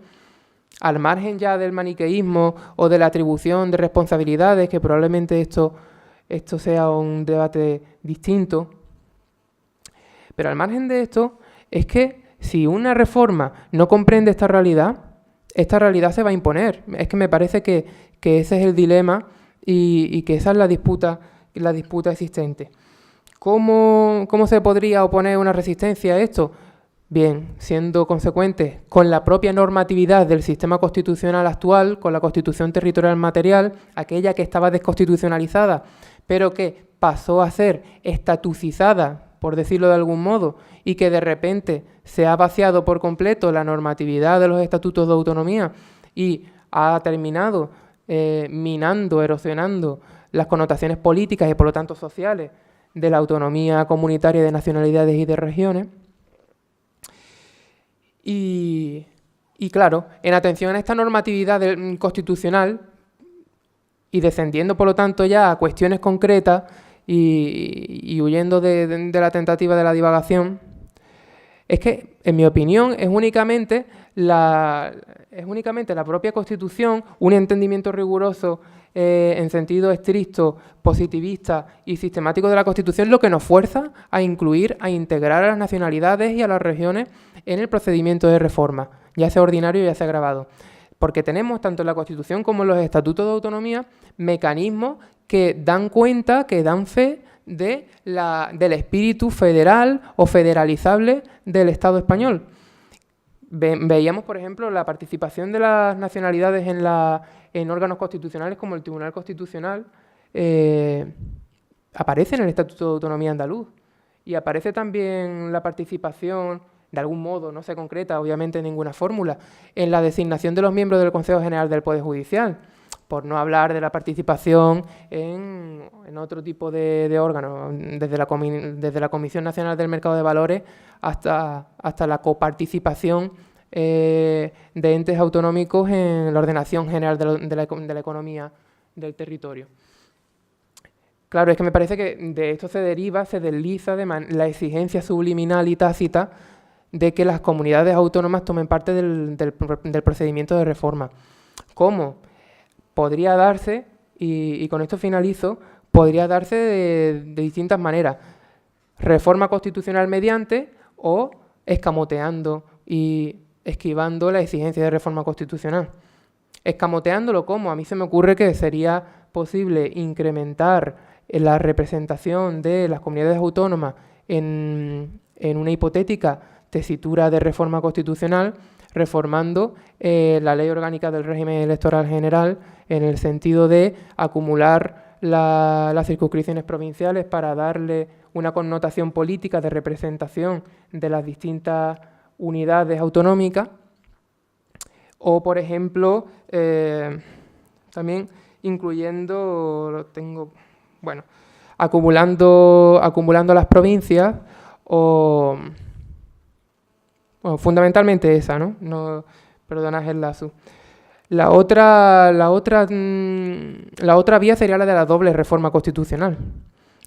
al margen ya del maniqueísmo o de la atribución de responsabilidades, que probablemente esto sea un debate distinto, pero al margen de esto, es que si una reforma no comprende esta realidad se va a imponer. Es que me parece que ese es el dilema y que esa es la disputa existente. ¿Cómo se podría oponer una resistencia a esto? Bien, siendo consecuentes con la propia normatividad del sistema constitucional actual, con la Constitución Territorial Material, aquella que estaba desconstitucionalizada, pero que pasó a ser estatucizada, por decirlo de algún modo, y que de repente se ha vaciado por completo la normatividad de los estatutos de autonomía y ha terminado minando, erosionando las connotaciones políticas y por lo tanto sociales de la autonomía comunitaria de nacionalidades y de regiones. Y claro, en atención a esta normatividad constitucional y descendiendo por lo tanto ya a cuestiones concretas y huyendo de la tentativa de la divagación, es que, en mi opinión, es únicamente la propia Constitución, un entendimiento riguroso en sentido estricto, positivista y sistemático de la Constitución, lo que nos fuerza a incluir, a integrar a las nacionalidades y a las regiones en el procedimiento de reforma, ya sea ordinario ya sea agravado. Porque tenemos, tanto en la Constitución como en los estatutos de autonomía, mecanismos que dan cuenta, que dan fe del espíritu federal o federalizable del Estado español. Veíamos, por ejemplo, la participación de las nacionalidades en órganos constitucionales como el Tribunal Constitucional, aparece en el Estatuto de Autonomía andaluz. Y aparece también la participación, de algún modo, no se concreta, obviamente, en ninguna fórmula, en la designación de los miembros del Consejo General del Poder Judicial, por no hablar de la participación en otro tipo de órganos, desde la Comisión Nacional del Mercado de Valores hasta la coparticipación de entes autonómicos en la ordenación general de la economía del territorio. Claro, es que me parece que de esto se desliza la exigencia subliminal y tácita de que las comunidades autónomas tomen parte del procedimiento de reforma. ¿Cómo? Podría darse, y con esto finalizo, podría darse de distintas maneras. Reforma constitucional mediante o escamoteando y esquivando la exigencia de reforma constitucional. Escamoteándolo, ¿cómo? A mí se me ocurre que sería posible incrementar la representación de las comunidades autónomas en una hipotética tesitura de reforma constitucional, reformando la Ley Orgánica del Régimen Electoral General en el sentido de acumular las circunscripciones provinciales para darle una connotación política de representación de las distintas unidades autonómicas, o, por ejemplo, también incluyendo, acumulando las provincias o... Bueno, fundamentalmente esa, ¿no? Perdona, es el lazo. La otra vía sería la de la doble reforma constitucional.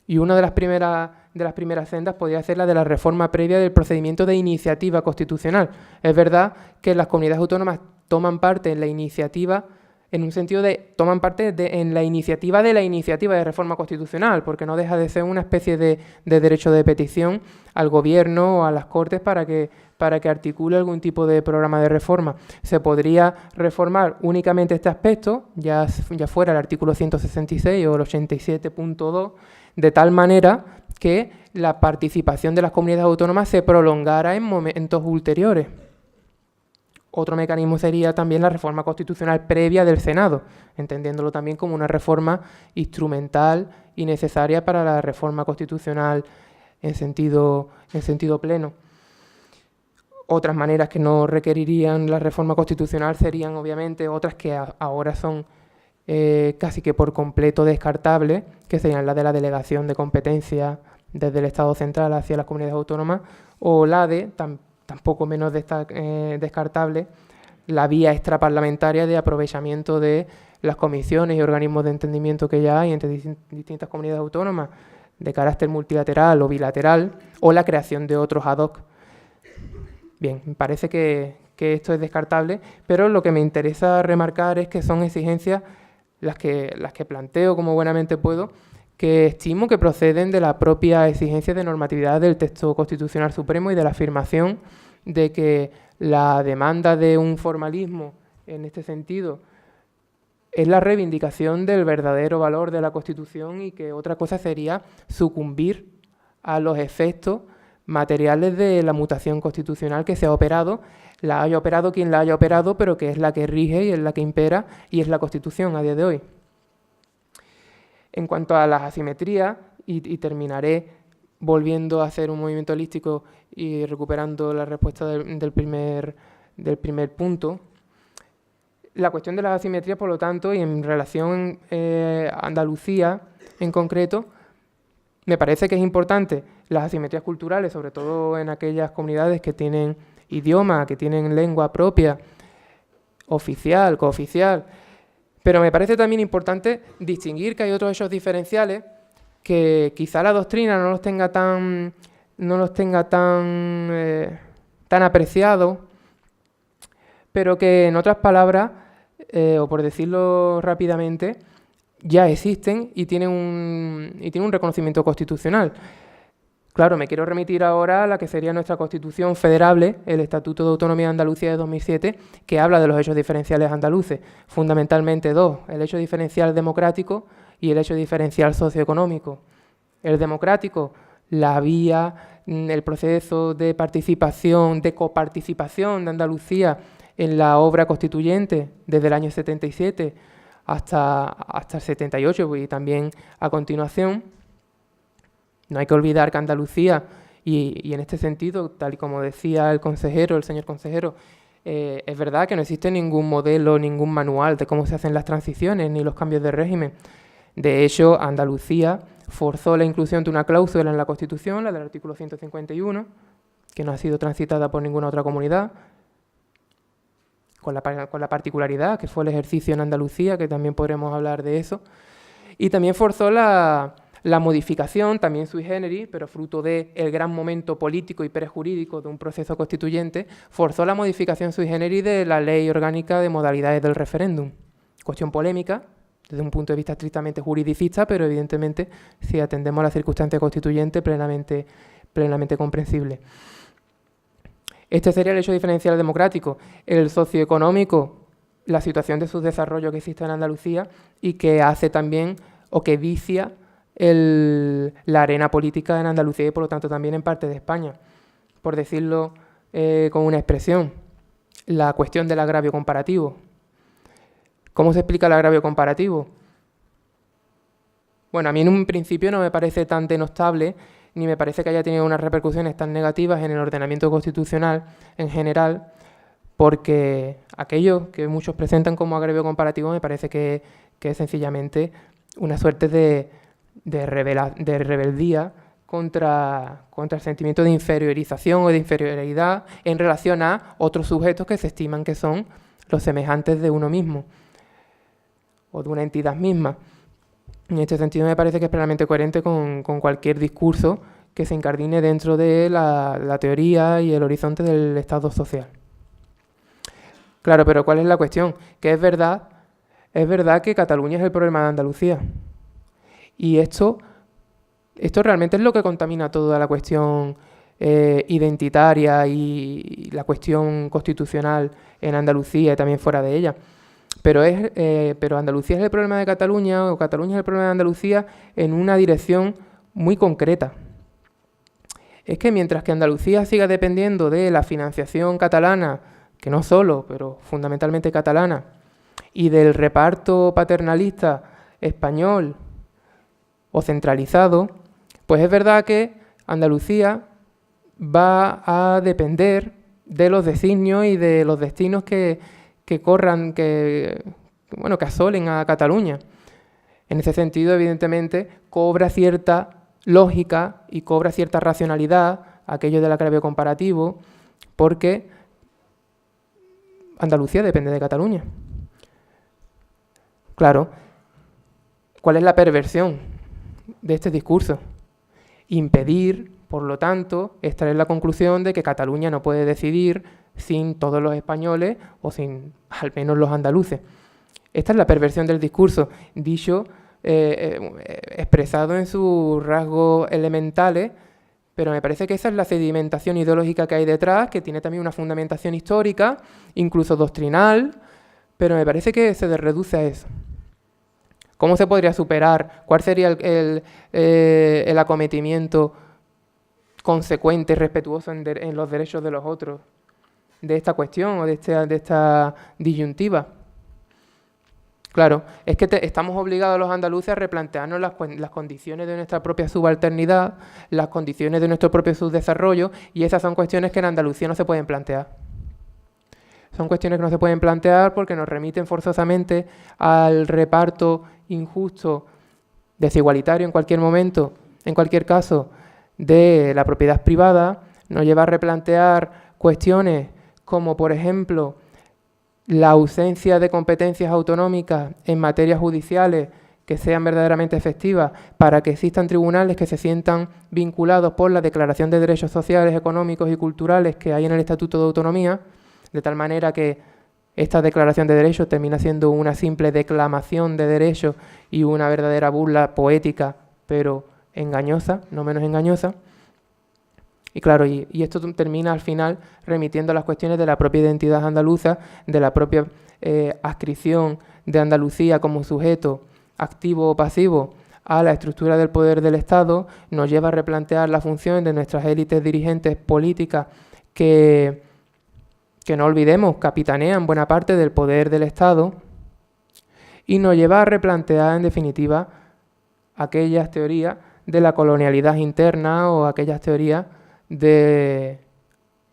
Y una de las primeras sendas podría ser la de la reforma previa del procedimiento de iniciativa constitucional. Es verdad que las comunidades autónomas toman parte en la iniciativa, en un sentido de toman parte en la iniciativa de reforma constitucional, porque no deja de ser una especie de derecho de petición al Gobierno o a las Cortes para que articule algún tipo de programa de reforma. Se podría reformar únicamente este aspecto, ya fuera el artículo 166 o el 87.2, de tal manera que la participación de las comunidades autónomas se prolongara en momentos ulteriores. Otro mecanismo sería también la reforma constitucional previa del Senado, entendiéndolo también como una reforma instrumental y necesaria para la reforma constitucional en sentido pleno. Otras maneras que no requerirían la reforma constitucional serían, obviamente, otras que ahora son casi que por completo descartables, que serían la de la delegación de competencia desde el Estado central hacia las comunidades autónomas, o la de, tampoco menos descartable, la vía extraparlamentaria de aprovechamiento de las comisiones y organismos de entendimiento que ya hay entre distintas comunidades autónomas de carácter multilateral o bilateral, o la creación de otros ad hoc. Bien, me parece que esto es descartable, pero lo que me interesa remarcar es que son exigencias las que planteo como buenamente puedo, que estimo que proceden de la propia exigencia de normatividad del texto constitucional supremo y de la afirmación de que la demanda de un formalismo en este sentido es la reivindicación del verdadero valor de la Constitución y que otra cosa sería sucumbir a los efectos materiales de la mutación constitucional que se ha operado, la haya operado quien la haya operado, pero que es la que rige y es la que impera y es la Constitución a día de hoy. En cuanto a las asimetrías, y terminaré volviendo a hacer un movimiento holístico y recuperando la respuesta del primer punto, la cuestión de las asimetrías, por lo tanto, y en relación a Andalucía en concreto, me parece que es importante las asimetrías culturales, sobre todo en aquellas comunidades que tienen idioma, que tienen lengua propia, oficial, cooficial, pero me parece también importante distinguir que hay otros hechos diferenciales que quizá la doctrina no los tenga tan apreciados, pero que en otras palabras, o por decirlo rápidamente, ya existen y tienen un reconocimiento constitucional. Claro, me quiero remitir ahora a la que sería nuestra Constitución federable, el Estatuto de Autonomía de Andalucía de 2007, que habla de los hechos diferenciales andaluces, fundamentalmente dos: el hecho diferencial democrático y el hecho diferencial socioeconómico. El democrático, la vía, el proceso de participación, de coparticipación de Andalucía en la obra constituyente desde el año 77 hasta el 78 y también a continuación. No hay que olvidar que Andalucía, y en este sentido, tal y como decía el señor consejero, es verdad que no existe ningún modelo, ningún manual de cómo se hacen las transiciones ni los cambios de régimen. De hecho, Andalucía forzó la inclusión de una cláusula en la Constitución, la del artículo 151, que no ha sido transitada por ninguna otra comunidad, con la particularidad que fue el ejercicio en Andalucía, que también podremos hablar de eso, y también forzó la modificación, también sui generis, pero fruto del gran momento político y prejurídico de un proceso constituyente, forzó la modificación sui generis de la Ley Orgánica de Modalidades del Referéndum. Cuestión polémica, desde un punto de vista estrictamente juridicista, pero evidentemente, si atendemos a la circunstancia constituyente, plenamente comprensible. Este sería el hecho diferencial democrático. El socioeconómico, la situación de subdesarrollo que existe en Andalucía y que hace también, o que vicia la arena política en Andalucía y por lo tanto también en parte de España. Por decirlo con una expresión, la cuestión del agravio comparativo. ¿Cómo se explica el agravio comparativo? Bueno, a mí en un principio no me parece tan denostable, ni me parece que haya tenido unas repercusiones tan negativas en el ordenamiento constitucional en general, porque aquello que muchos presentan como agravio comparativo me parece que es sencillamente una suerte de rebeldía contra el sentimiento de inferiorización o de inferioridad en relación a otros sujetos que se estiman que son los semejantes de uno mismo o de una entidad misma. En este sentido me parece que es plenamente coherente con cualquier discurso que se incardine dentro de la teoría y el horizonte del Estado social. Claro, pero ¿cuál es la cuestión? Que es verdad que Cataluña es el problema de Andalucía. Y esto realmente es lo que contamina toda la cuestión identitaria y la cuestión constitucional en Andalucía y también fuera de ella. Pero Andalucía es el problema de Cataluña, o Cataluña es el problema de Andalucía en una dirección muy concreta. Es que mientras que Andalucía siga dependiendo de la financiación catalana, que no solo, pero fundamentalmente catalana, y del reparto paternalista español o centralizado, pues es verdad que Andalucía va a depender de los designios y de los destinos que asolen a Cataluña. En ese sentido, evidentemente, cobra cierta lógica y cobra cierta racionalidad aquello del agravio comparativo, porque Andalucía depende de Cataluña. Claro, ¿cuál es la perversión de este discurso? Impedir, por lo tanto, extraer la conclusión de que Cataluña no puede decidir sin todos los españoles o sin al menos los andaluces. Esta es la perversión del discurso, dicho, expresado en sus rasgos elementales, pero me parece que esa es la sedimentación ideológica que hay detrás, que tiene también una fundamentación histórica, incluso doctrinal, pero me parece que se reduce a eso. ¿Cómo se podría superar? ¿Cuál sería el acometimiento consecuente y respetuoso en los derechos de los otros de esta cuestión o de esta disyuntiva. Claro, es que estamos obligados los andaluces a replantearnos las condiciones de nuestra propia subalternidad, las condiciones de nuestro propio subdesarrollo, y esas son cuestiones que en Andalucía no se pueden plantear. Son cuestiones que no se pueden plantear porque nos remiten forzosamente al reparto injusto, desigualitario en cualquier momento, en cualquier caso, de la propiedad privada, nos lleva a replantear cuestiones como, por ejemplo, la ausencia de competencias autonómicas en materias judiciales que sean verdaderamente efectivas para que existan tribunales que se sientan vinculados por la Declaración de Derechos Sociales, Económicos y Culturales que hay en el Estatuto de Autonomía, de tal manera que esta Declaración de Derechos termina siendo una simple declamación de derechos y una verdadera burla poética, pero engañosa, no menos engañosa. Y claro, y esto termina al final remitiendo a las cuestiones de la propia identidad andaluza, de la propia adscripción de Andalucía como sujeto activo o pasivo a la estructura del poder del Estado, nos lleva a replantear la función de nuestras élites dirigentes políticas que no olvidemos, capitanean buena parte del poder del Estado, y nos lleva a replantear, en definitiva, aquellas teorías de la colonialidad interna o aquellas teorías en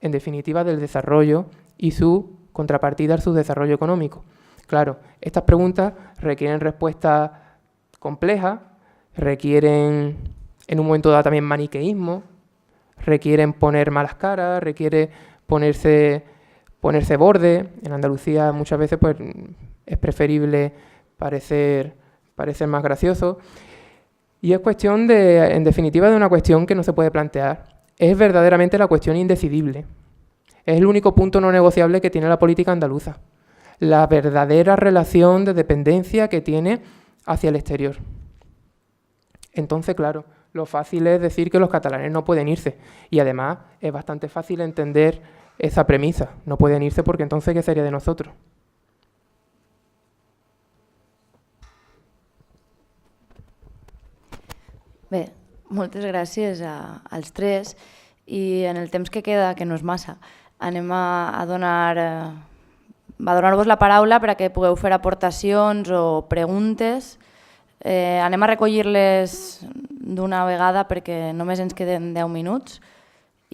definitiva, del desarrollo y su contrapartida al subdesarrollo económico. Claro, estas preguntas requieren respuestas complejas, requieren en un momento dado también maniqueísmo, requieren poner malas caras, requiere ponerse borde. En Andalucía muchas veces pues, es preferible parecer más gracioso. Y es cuestión en definitiva, de una cuestión que no se puede plantear. Es verdaderamente la cuestión indecidible. Es el único punto no negociable que tiene la política andaluza. La verdadera relación de dependencia que tiene hacia el exterior. Entonces, claro, lo fácil es decir que los catalanes no pueden irse. Y además es bastante fácil entender esa premisa. No pueden irse porque entonces, ¿qué sería de nosotros? Bé, moltes gràcies als tres, i en el temps que queda, que no és massa, anem a donar-vos la paraula perquè pugueu fer aportacions o preguntes. Anem a recollir-les d'una vegada perquè només ens queden 10 minuts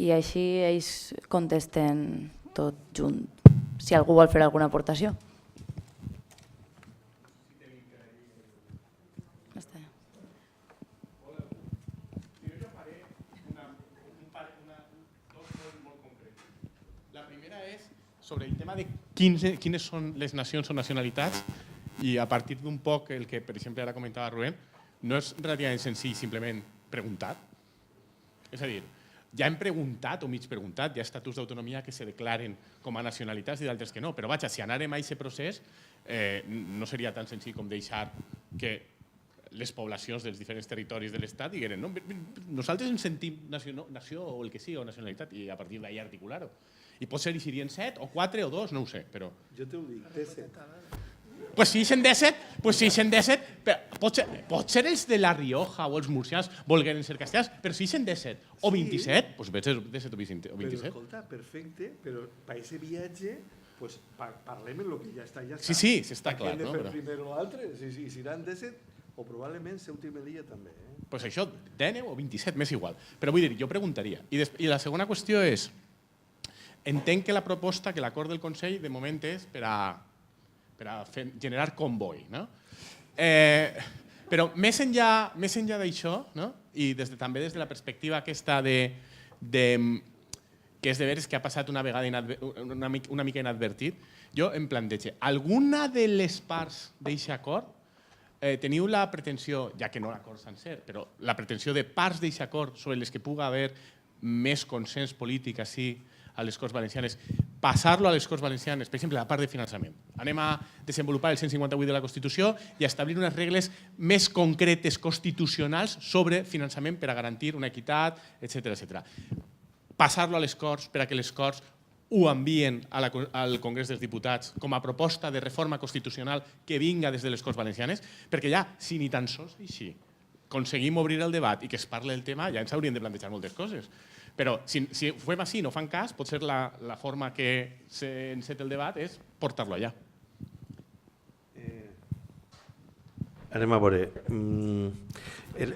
i així ells contesten tot junt, si algú vol fer alguna aportació. Sobre el tema de quines són les nacions o nacionalitats, i a partir d'un poc el que, per exemple, ara comentava Rubén, no és relativament senzill simplement preguntar. És a dir, ja hem preguntat o mig preguntat, hi ha estatuts d'autonomia que se declaren com a nacionalitats i d'altres que no, però vaja, si anàrem a aquest procés no seria tan senzill com deixar que les poblacions dels diferents territoris de l'Estat digueren no, nosaltres ens sentim nació o el que sigui, o nacionalitat, i a partir d'ahir articular-ho. I potser hi serien 7 o 4 o 2, no ho sé, però... Jo t'ho dic, té 7. Pues si eixen 17, potser els de La Rioja o els murcians volgueren ser castellans, però si eixen 17 o 27, doncs ve ser 17 o 27. Però escolta, perfecte, però per aquest viatge parlem en el que ja està. Sí, està clar. Hem de fer primer o l'altre, si seran 17 o probablement l'últim dia també. Doncs això, 19 o 27, m'és igual. Però vull dir, jo preguntaria. I la segona qüestió és, entenc que la proposta, que l'acord del Consell, de moment és per a generar comboi. Però més enllà d'això, i també des de la perspectiva aquesta que és de veres que ha passat una vegada una mica inadvertit, jo em plantejo, alguna de les parts d'aquest acord teniu la pretensió, ja que no l'acord sencer, però la pretensió de parts d'aquest acord sobre les que pugui haver més consens polític així a les Corts Valencianes, passar-lo a les Corts Valencianes, per exemple, la part de finançament. Anem a desenvolupar el 158 de la Constitució i a establir unes regles més concretes constitucionals sobre finançament per a garantir una equitat, etc. Passar-lo a les Corts per a que les Corts ho envien al Congrés dels Diputats com a proposta de reforma constitucional que vinga des de les Corts Valencianes, perquè ja, si ni tan sols així, aconseguim obrir el debat i que es parli el tema, ja ens hauríem de plantejar moltes coses. Però si ho fem així i no fan cas, potser la forma que s'enceta el debat és portar-lo allà. Anem a veure.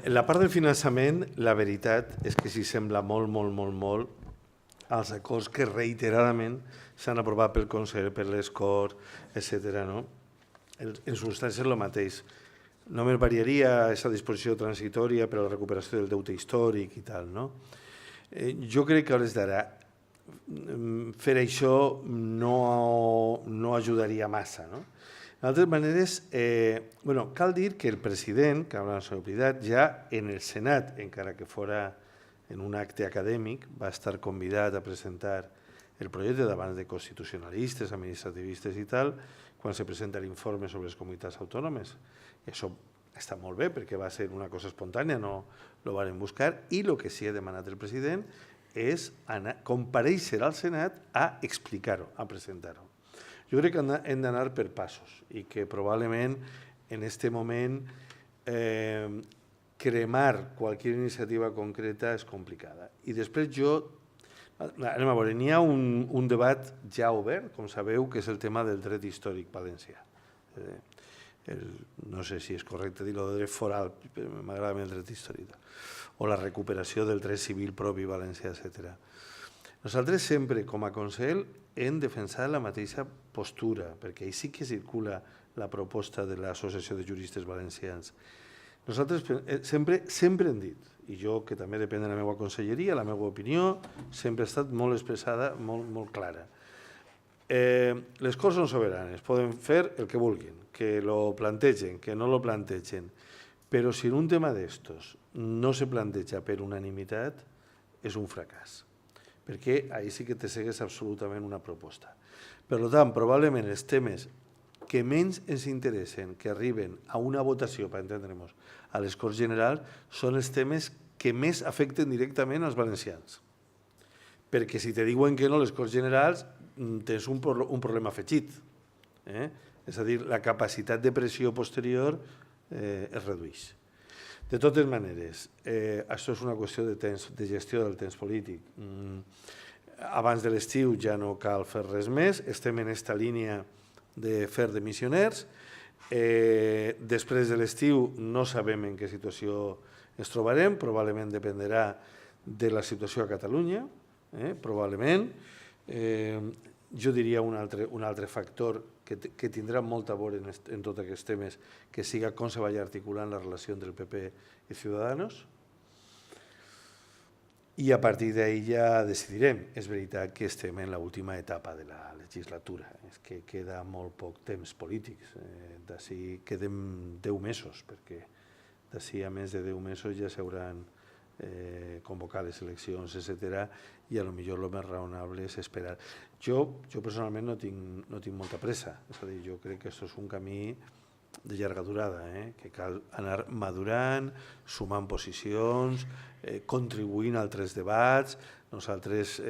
La part del finançament, la veritat és que s'hi sembla molt als acords que reiteradament s'han aprovat pel Consell, per les Corts, etc. En substància és el mateix. Només variaria aquesta disposició transitòria per a la recuperació del deute històric i tal. Jo crec que a hores d'ara fer això no ajudaria massa. D'altres maneres, cal dir que el president, que ara s'ha oblidat, ja en el Senat, encara que fora en un acte acadèmic, va estar convidat a presentar el projecte davant de constitucionalistes, administrativistes i tal, quan se presenta l'informe sobre les comunitats autònomes. I això està molt bé perquè va ser una cosa espontània, no lo van buscar, i el que sí ha demanat el president és comparèixer al Senat a explicar-ho, a presentar-ho. Jo crec que hem d'anar per passos i que probablement en aquest moment cremar qualsevol iniciativa concreta és complicada. I després anem a veure, n'hi ha un debat ja obert, com sabeu, que és el tema del dret històric valencià. No sé si és correcte dir-ho de dret foral, m'agrada més el dret històric, o la recuperació del dret civil propi valencià, etc. Nosaltres sempre, com a Consell, hem defensat la mateixa postura, perquè ahí sí que circula la proposta de l'Associació de Juristes Valencians. Nosaltres sempre hem dit, i jo, que també depèn de la meva conselleria, la meva opinió, sempre ha estat molt expressada, molt clara. Les Corts són soberanes, poden fer el que vulguin, que lo plantegen, que no lo plantegen, però si en un tema d'estos no se planteja per unanimitat, és un fracàs, perquè ahí sí que te segueix absolutament una proposta. Per tant, probablement els temes que menys ens interessen, que arriben a una votació, per entendre'ns, a les Corts Generals, són els temes que més afecten directament als valencians. Perquè si te diuen que no les Corts Generals, tens un problema afegit. És a dir, la capacitat de pressió posterior es redueix. De totes maneres, això és una qüestió de gestió del temps polític. Abans de l'estiu ja no cal fer res més, estem en aquesta línia de fer de missioners. Després de l'estiu no sabem en què situació ens trobarem, probablement dependrà de la situació a Catalunya, probablement. Jo diria un altre factor que tindrà molt a veure en tots aquests temes, que siga com se vagi articulant la relació entre el PP i Ciudadanos. I a partir d'ahí ja decidirem. És veritat que estem en l'última etapa de la legislatura, és que queda molt poc temps polític. D'ací queden 10 mesos, perquè d'ací a més de 10 mesos ja s'hauran convocat les eleccions, etc. I potser el més raonable és esperar. Jo personalment no tinc molta pressa, és a dir, jo crec que això és un camí de llarga durada, que cal anar madurant, sumant posicions, contribuint a altres debats. Nosaltres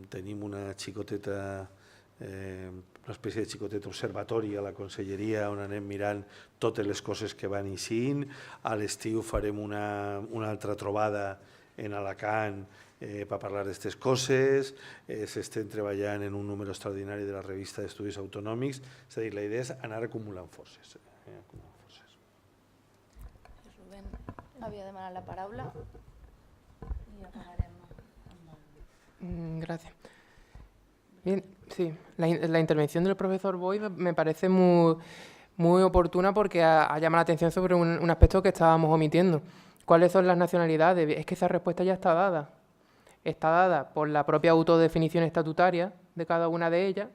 tenim una xicoteta, una espècie de xicotet observatori a la conselleria on anem mirant totes les coses que van eixint. A l'estiu farem una altra trobada en Alacant per parlar d'aquestes coses. S'estem treballant en un número extraordinari de la revista d'Estudis Autonòmics. És a dir, la idea és anar acumulant forces. Rubén havia demanat la paraula i acabarem amb... Gracias. Bien, sí, la intervención del profesor Boyd me parece muy oportuna porque ha llamado la atención sobre un aspecto que estábamos omitiendo. ¿Cuáles son las nacionalidades? Es que esa respuesta ya está dada. Está dada por la propia autodefinición estatutaria de cada una de ellas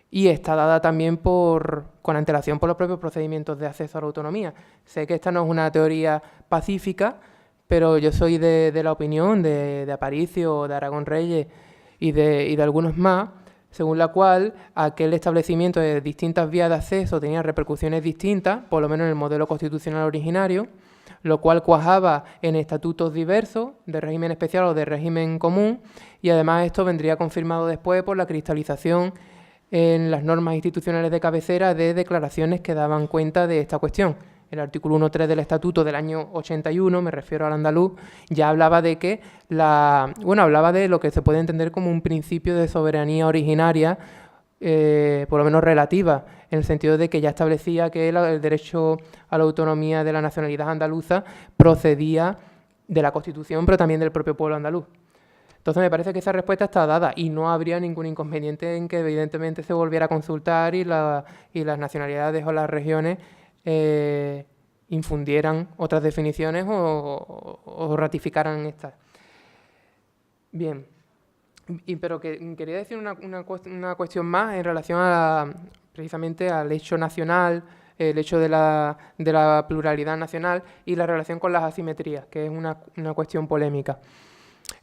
y está dada también con antelación por los propios procedimientos de acceso a la autonomía. Sé que esta no es una teoría pacífica, pero yo soy de la opinión de Aparicio, de Aragón Reyes y de algunos más, según la cual aquel establecimiento de distintas vías de acceso tenía repercusiones distintas, por lo menos en el modelo constitucional originario, lo cual cuajaba en estatutos diversos, de régimen especial o de régimen común, y además esto vendría confirmado después por la cristalización en las normas institucionales de cabecera de declaraciones que daban cuenta de esta cuestión. el artículo 1.3 del Estatuto del año 81, me refiero al andaluz, ya hablaba de que hablaba de lo que se puede entender como un principio de soberanía originaria, por lo menos relativa, en el sentido de que ya establecía que el derecho a la autonomía de la nacionalidad andaluza procedía de la Constitución, pero también del propio pueblo andaluz. Entonces me parece que esa respuesta está dada y no habría ningún inconveniente en que evidentemente se volviera a consultar y las nacionalidades o las regiones infundieran otras definiciones o ratificaran estas. Bien, pero quería decir una cuestión más en relación precisamente al hecho nacional, el hecho de la pluralidad nacional y la relación con las asimetrías, que es una cuestión polémica.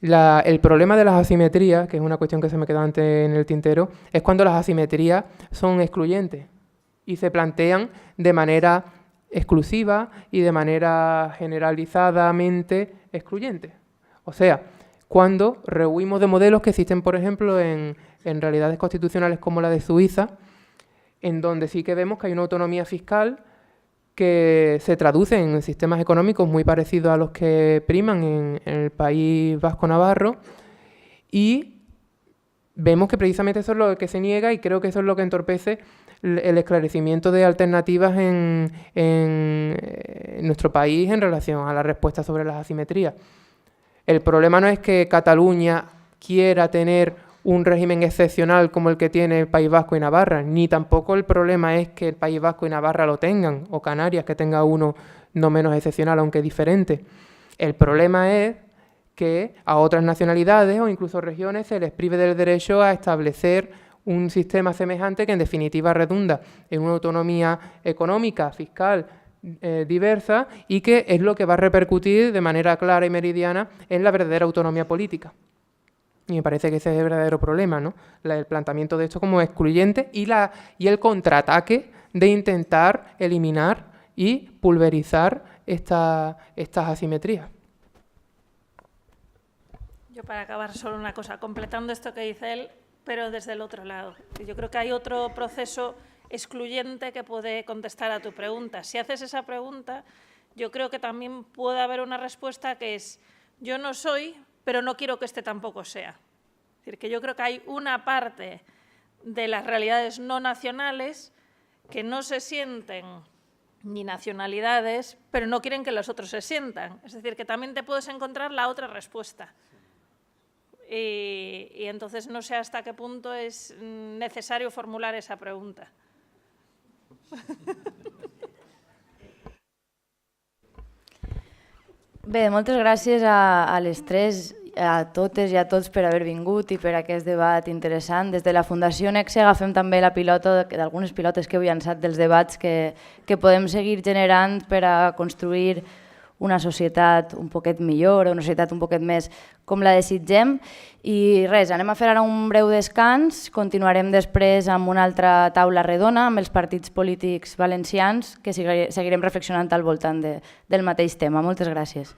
El problema de las asimetrías, que es una cuestión que se me quedó antes en el tintero, es cuando las asimetrías son excluyentes y se plantean de manera exclusiva y de manera generalizadamente excluyente. O sea, cuando rehuimos de modelos que existen, por ejemplo, en realidades constitucionales como la de Suiza, en donde sí que vemos que hay una autonomía fiscal que se traduce en sistemas económicos muy parecidos a los que priman en el País Vasco-Navarro, y vemos que precisamente eso es lo que se niega y creo que eso es lo que entorpece el esclarecimiento de alternativas en nuestro país en relación a la respuesta sobre las asimetrías. El problema no es que Cataluña quiera tener un régimen excepcional como el que tiene el País Vasco y Navarra, ni tampoco el problema es que el País Vasco y Navarra lo tengan, o Canarias que tenga uno no menos excepcional, aunque diferente. El problema es que a otras nacionalidades o incluso regiones se les prive del derecho a establecer un sistema semejante que en definitiva redunda en una autonomía económica, fiscal, diversa, y que es lo que va a repercutir de manera clara y meridiana en la verdadera autonomía política. Y me parece que ese es el verdadero problema, ¿no? El planteamiento de esto como excluyente y el contraataque de intentar eliminar y pulverizar estas asimetrías. Yo para acabar solo una cosa, completando esto que dice él, pero desde el otro lado. Yo creo que hay otro proceso excluyente que puede contestar a tu pregunta. Si haces esa pregunta, yo creo que también puede haber una respuesta que es: yo no soy, pero no quiero que este tampoco sea. Es decir, que yo creo que hay una parte de las realidades no nacionales que no se sienten ni nacionalidades, pero no quieren que los otros se sientan. Es decir, que también te puedes encontrar la otra respuesta. Y entonces no sé hasta qué punto es necesario formular esa pregunta. Bé, moltes gràcies a les tres, a totes i a tots per haver vingut i per aquest debat interessant. Des de la Fundació Nexe agafem també la pilota d'algunes pilotes que heu llançat dels debats que podem seguir generant per a construir una societat un poquet millor, una societat un poquet més com la desitgem. I res, anem a fer ara un breu descans, continuarem després amb una altra taula redona amb els partits polítics valencians que seguirem reflexionant al voltant del mateix tema. Moltes gràcies.